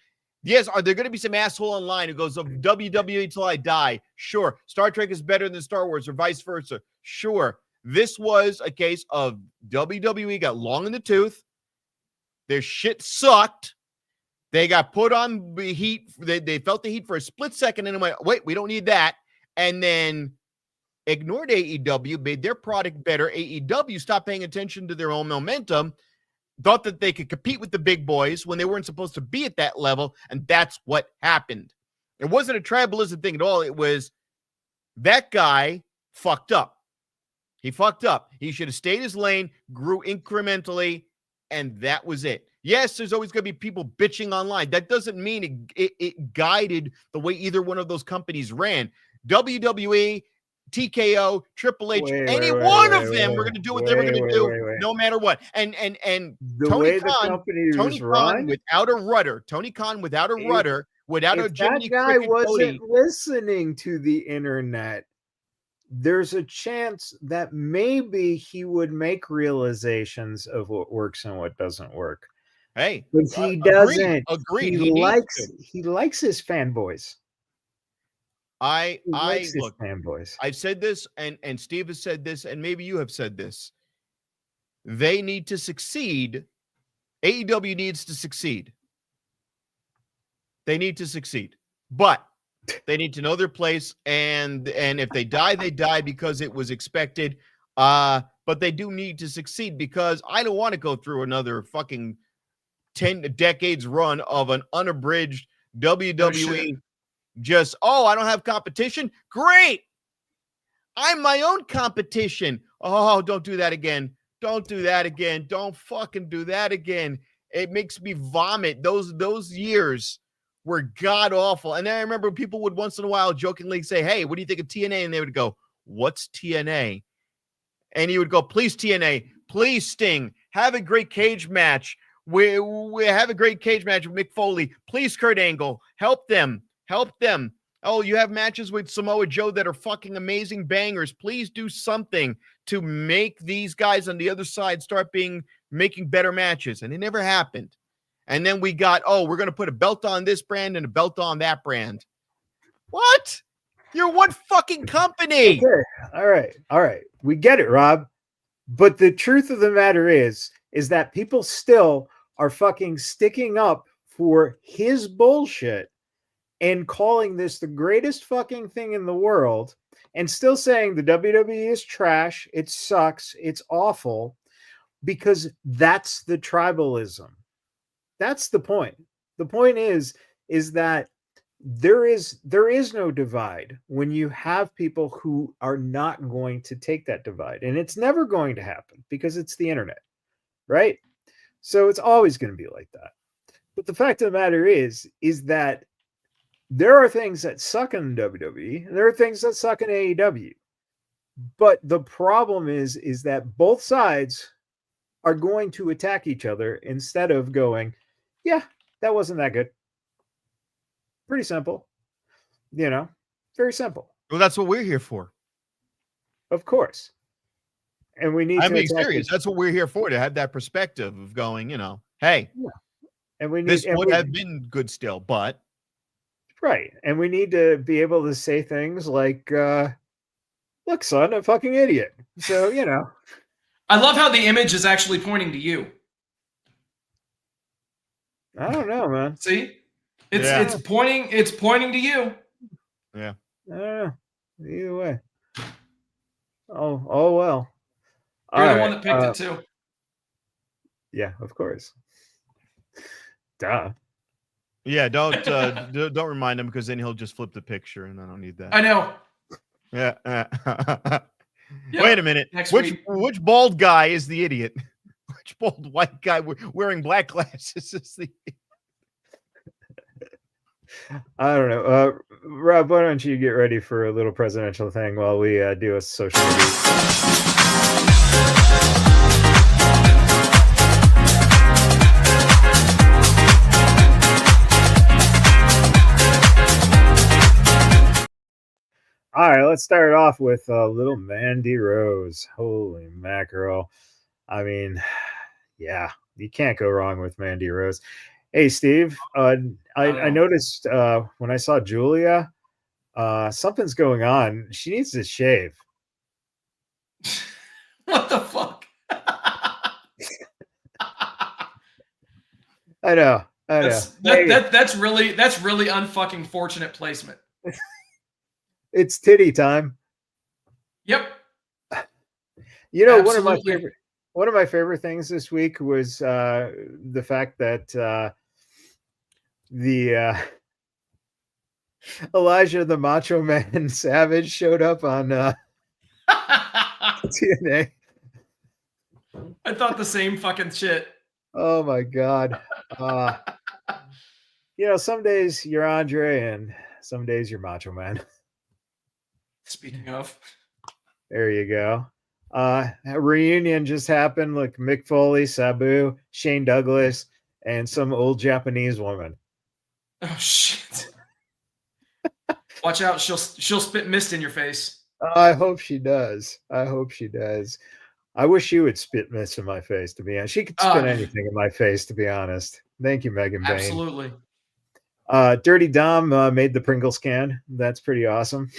B: yes, are there going to be some asshole online who goes, WWE till I die? Sure. Star Trek is better than Star Wars or vice versa. Sure. This was a case of WWE got long in the tooth. Their shit sucked. They got put on the heat. They felt the heat for a split second and went, wait, we don't need that. And then ignored AEW, made their product better. AEW stopped paying attention to their own momentum, thought that they could compete with the big boys when they weren't supposed to be at that level, and that's what happened. It wasn't a tribalism thing at all. It was that guy fucked up. He fucked up. He should have stayed his lane, grew incrementally, and that was it. Yes, there's always going to be people bitching online. That doesn't mean it guided the way either one of those companies ran. WWE, TKO, Triple H, any one of them were going to do what they were going to do, no matter what. And Tony Khan without a rudder, without a Jiminy
C: that guy wasn't listening to the internet, there's a chance that maybe he would make realizations of what works and what doesn't work.
B: Hey,
C: but he doesn't.
B: Agreed.
C: He likes his fanboys.
B: Look,
C: fanboys.
B: I've said this, and Steve has said this, and maybe you have said this. They need to succeed. AEW needs to succeed. They need to succeed, but they need to know their place. And if they die, they die because it was expected. But they do need to succeed because I don't want to go through another fucking 10 decades run of an unabridged WWE. Just, I don't have competition. Great. I'm my own competition. Oh, don't do that again. Don't do that again. Don't fucking do that again. It makes me vomit. Those years were god awful. And I remember people would once in a while jokingly say, hey, what do you think of TNA? And they would go, what's TNA? And he would go, please, TNA, please, Sting, have a great cage match. We have a great cage match with Mick Foley. Please, Kurt Angle, help them. Help them. Oh, you have matches with Samoa Joe that are fucking amazing bangers. Please do something to make these guys on the other side start making better matches. And it never happened. And then we got, we're going to put a belt on this brand and a belt on that brand. What? You're one fucking company.
C: Okay. All right. We get it, Rob. But the truth of the matter is that people still are fucking sticking up for his bullshit and calling this the greatest fucking thing in the world and still saying the WWE is trash, it sucks, it's awful, because that's the tribalism. That's the point. The point is that there is no divide when you have people who are not going to take that divide, and it's never going to happen because it's the internet, right? So it's always going to be like that. But the fact of the matter is that there are things that suck in WWE and there are things that suck in AEW. But the problem is that both sides are going to attack each other instead of going, yeah, that wasn't that good. Pretty simple. Very simple.
B: Well, that's what we're here for.
C: Of course. And we need
B: I'm being serious. That's what we're here for, to have that perspective of going, hey,
C: yeah. And we need,
B: this would have been good still, but.
C: Right. And we need to be able to say things like, look, son, I'm a fucking idiot. So,
D: I love how the image is actually pointing to you.
C: I don't know, man.
D: See? It's pointing to you.
B: Yeah.
C: Either way. Oh well.
D: You're the one that picked it too.
C: Yeah, of course. Duh.
B: Yeah, don't remind him, because then he'll just flip the picture, and I don't need that.
D: I know.
B: Yeah.
D: Yep.
B: Wait a minute. Which bald guy is the idiot? Which bald white guy wearing black glasses is the idiot?
C: I don't know. Rob, why don't you get ready for a little presidential thing while we do a social media. All right, let's start off with little Mandy Rose. Holy mackerel. I mean, yeah, you can't go wrong with Mandy Rose. Hey, Steve, I noticed when I saw Julia, something's going on. She needs to shave.
D: What the fuck?
C: I know.
D: That's really unfucking fortunate placement.
C: It's titty time.
D: Yep.
C: Absolutely. One of my favorite things this week was the fact that the Elijah the Macho Man Savage showed up on TNA.
D: I thought the same fucking shit.
C: Oh my god. Some days you're Andre and some days you're Macho Man.
D: Speaking of,
C: there you go. A reunion just happened. Look, Mick Foley, Sabu, Shane Douglas, and some old Japanese woman.
D: Oh shit! Watch out! She'll spit mist in your face.
C: I hope she does. I wish she would spit mist in my face. To be honest, she could spit anything in my face. To be honest, thank you, Megan Bain.
D: Absolutely.
C: Dirty Dom made the Pringles can. That's pretty awesome.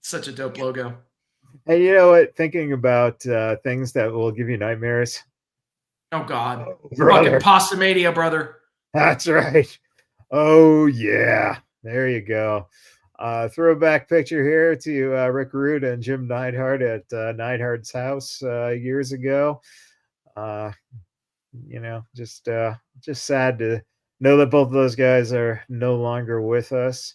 D: Such a dope logo.
C: Hey, you know what? Thinking about things that will give you nightmares.
D: Oh God,
C: brother.
D: Fucking Pastamania, brother.
C: That's right. Oh yeah, there you go. Throwback picture here to Rick Rude and Jim Neidhart at Neidhart's house years ago. Just sad to know that both of those guys are no longer with us.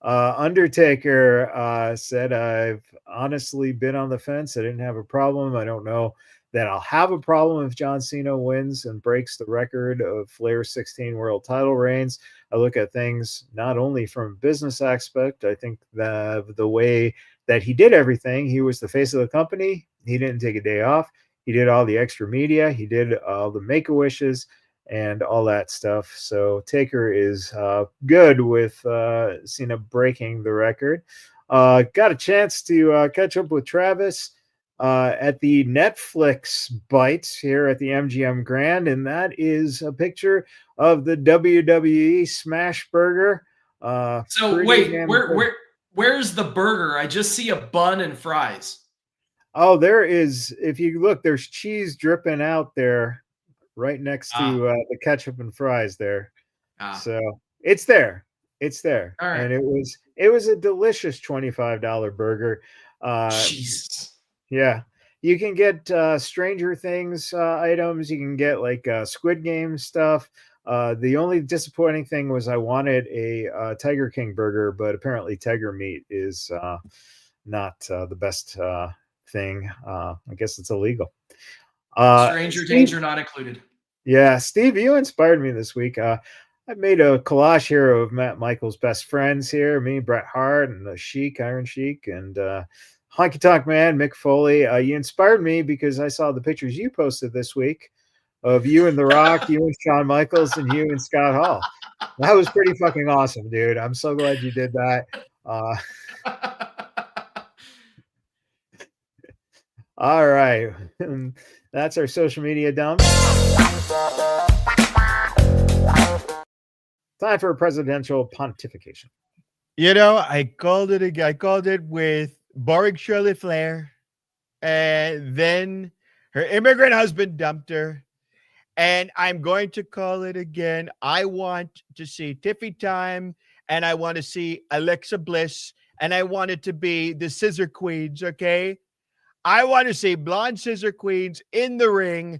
C: Undertaker said, I've honestly been on the fence. I didn't have a problem. I don't know that I'll have a problem if John Cena wins and breaks the record of Flair's 16 world title reigns. I look at things not only from a business aspect. I think the way that he did everything, he was the face of the company. He didn't take a day off. He did all the extra media. He did all the Make-A-Wishes and all that stuff. So Taker is good with Cena breaking the record. Got a chance to catch up with Travis. at the Netflix bites here at the MGM Grand, and that is a picture of the WWE Smash Burger.
D: So wait, where's the burger? I just see a bun and fries.
C: Oh, there is. If you look, there's cheese dripping out there, right next to the ketchup and fries there. So it's there. It's there, and it was a delicious $25 burger.
D: Jesus.
C: Yeah, you can get Stranger Things items. You can get like Squid Game stuff. The only disappointing thing was I wanted a Tiger King burger, but apparently tiger meat is not the best thing. I guess it's illegal.
D: Stranger Things are not included.
C: Yeah, Steve, you inspired me this week. I made a collage here of Matt Michaels' best friends here, me, Bret Hart, and the Sheik, Iron Sheik, and Honky Tonk Man, Mick Foley. You inspired me because I saw the pictures you posted this week of you and The Rock, you and Shawn Michaels, and you and Scott Hall. That was pretty fucking awesome, dude. I'm so glad you did that. All right. That's our social media dump. Time for a presidential pontification.
B: You know, I called it again. I called it with boring Shirley Flair, and then her immigrant husband dumped her. And I'm going to call it again. I want to see Tiffy Time, and I want to see Alexa Bliss, and I want it to be the Scissor Queens, okay? I want to see blonde Scissor Queens in the ring.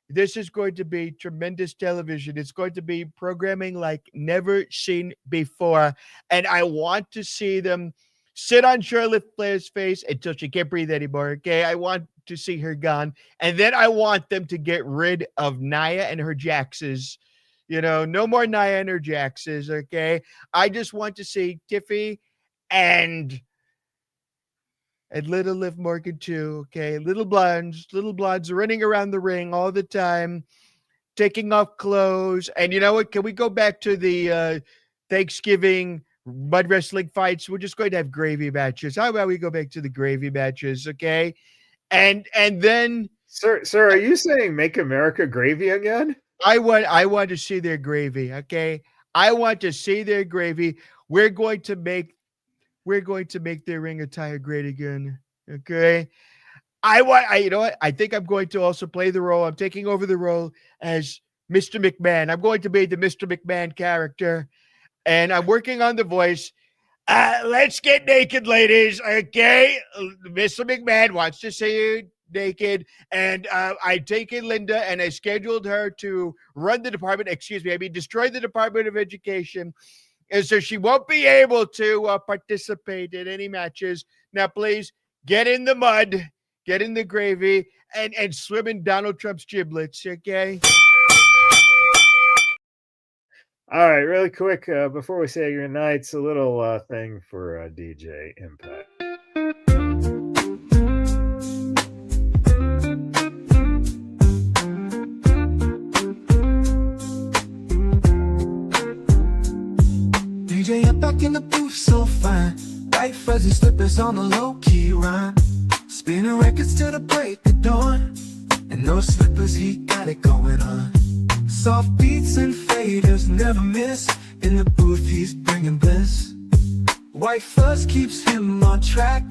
B: This is going to be tremendous television. It's going to be programming like never seen before. And I want to see them sit on Charlotte Flair's face until she can't breathe anymore, okay? I want to see her gone. And then I want them to get rid of Nia and her Jaxes. You know, no more Nia and her Jaxes, okay? I just want to see Tiffy and little Liv Morgan too, okay? Little blondes running around the ring all the time, taking off clothes. And you know what? Can we go back to the Thanksgiving mud wrestling fights? We're just going to have gravy matches. How about we go back to the gravy matches, okay? And then,
C: sir, are you saying make America gravy again?
B: I want to see their gravy, okay? I want to see their gravy. We're going to make their ring attire great again, okay? You know what? I think I'm going to also play the role. I'm taking over the role as Mr. McMahon. I'm going to be the Mr. McMahon character, and I'm working on the voice. Let's get naked, ladies, okay? Mr. McMahon wants to see you naked, and I taken Linda, and I scheduled her to run the department. Destroy the Department of Education. And so she won't be able to participate in any matches. Now, please get in the mud, get in the gravy, and swim in Donald Trump's giblets, okay?
C: All right, really quick, before we say goodnight, it's a little thing for DJ Impact.
A: DJ Impact in the booth, so fine. White fuzzy slippers on the low-key rhyme. Spinning records till the break of dawn. And those slippers, he got it going on. Soft beats and faders never miss. In the booth, he's bringing bliss. White fuzz keeps him on track.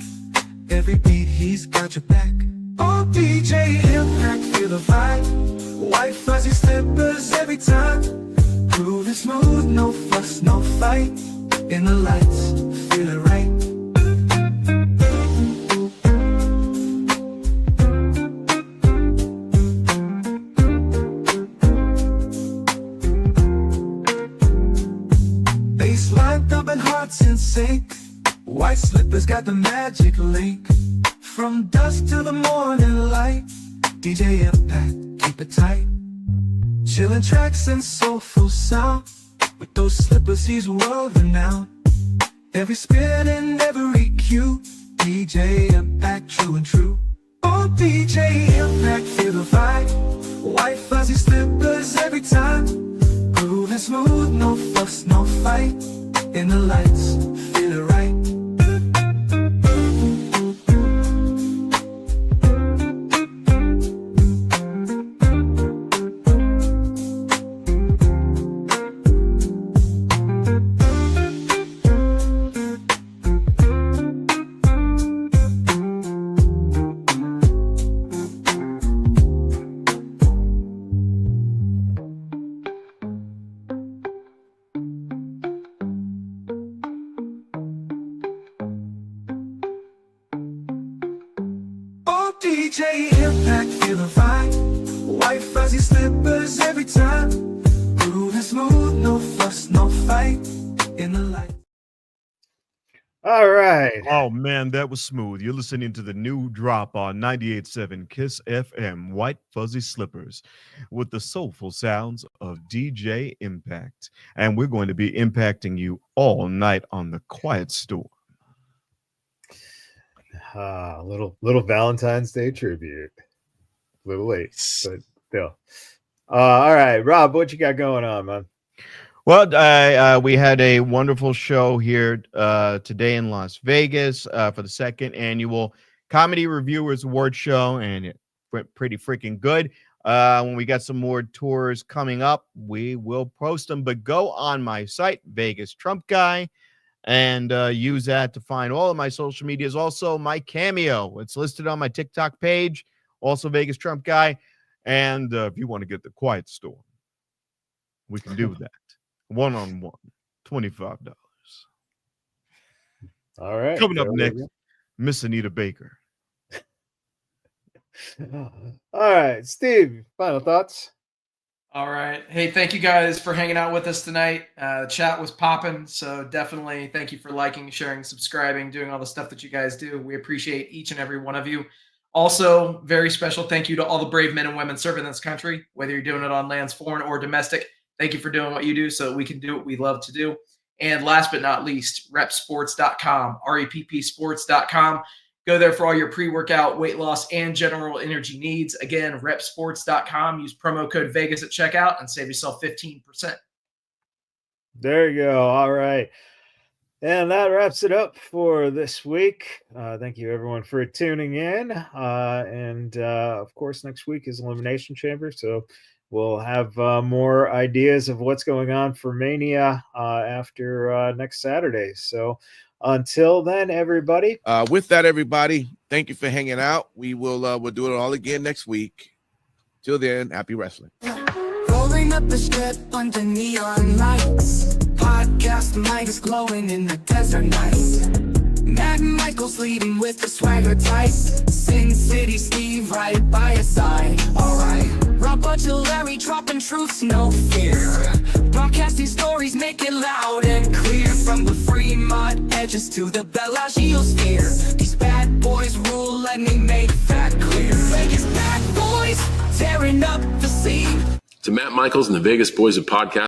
A: Every beat, he's got your back. Oh, DJ Impact, feel the vibe. White fuzzy slippers every time. Grooving smooth, no fuss, no fight. In the lights, feel it right. Baseline thumping, hearts in sync. White slippers got the magic link. From dusk till the morning light. DJ Impact, keep it tight. Chillin' tracks and soulful sound. With those slippers, he's world-renowned. Every spin and every cue, DJ Impact, true and true. Oh, DJ Impact, feel the vibe. White fuzzy slippers every time. Grooving smooth, no fuss, no fight. In the lights, feel it right. DJ Impact, feel the vibe. White fuzzy slippers every time. Grooving smooth, no fuss, no fight. In the light.
C: All right.
B: Oh man, that was smooth. You're listening to the new drop on 98.7 Kiss FM, White Fuzzy Slippers, with the soulful sounds of DJ Impact. And we're going to be impacting you all night on the Quiet Storm.
C: Little Valentine's Day tribute. A little late, but still. All right, Rob, what you got going on, man?
B: Well, we had a wonderful show here today in Las Vegas for the second annual Comedy Reviewers Award Show, and it went pretty freaking good. When we got some more tours coming up, we will post them, but go on my site, Vegas Trump Guy, and use that to find all of my social medias. Also, my Cameo. It's listed on my TikTok page, also Vegas Trump Guy. And if you want to get the Quiet Storm, we can do that. One-on-one, $25.
C: All right.
B: Coming up next, Miss Anita Baker.
C: All right, Steve, final thoughts?
D: All right. Hey, thank you guys for hanging out with us tonight. The chat was popping, so definitely thank you for liking, sharing, subscribing, doing all the stuff that you guys do. We appreciate each and every one of you. Also, very special thank you to all the brave men and women serving this country, whether you're doing it on lands foreign or domestic. Thank you for doing what you do so that we can do what we love to do. And last but not least, repsports.com, reppsports.com. Go there for all your pre-workout, weight loss, and general energy needs. Again, repsports.com. Use promo code Vegas at checkout and save yourself 15%.
C: There you go. All right. And that wraps it up for this week. Thank you, everyone, for tuning in. And of course, next week is Elimination Chamber. So we'll have more ideas of what's going on for Mania after next Saturday. So until then, everybody.
E: With that, everybody, thank you for hanging out. We'll do it all again next week. Till then, happy wrestling.
A: Rolling up the strip under neon lights. Podcast mic is glowing in the desert nights. Matt Michaels leading with the swagger tight. Sin City Steve right by your side. Alright, Rob Butcher Larry dropping truths, no fear. Broadcasting stories, make it loud and clear. From the Fremont edges to the Bellagio sphere. These bad boys rule, let me make that clear. Vegas bad boys, tearing up the scene.
F: To Matt Michaels and the Vegas Boys of Podcast.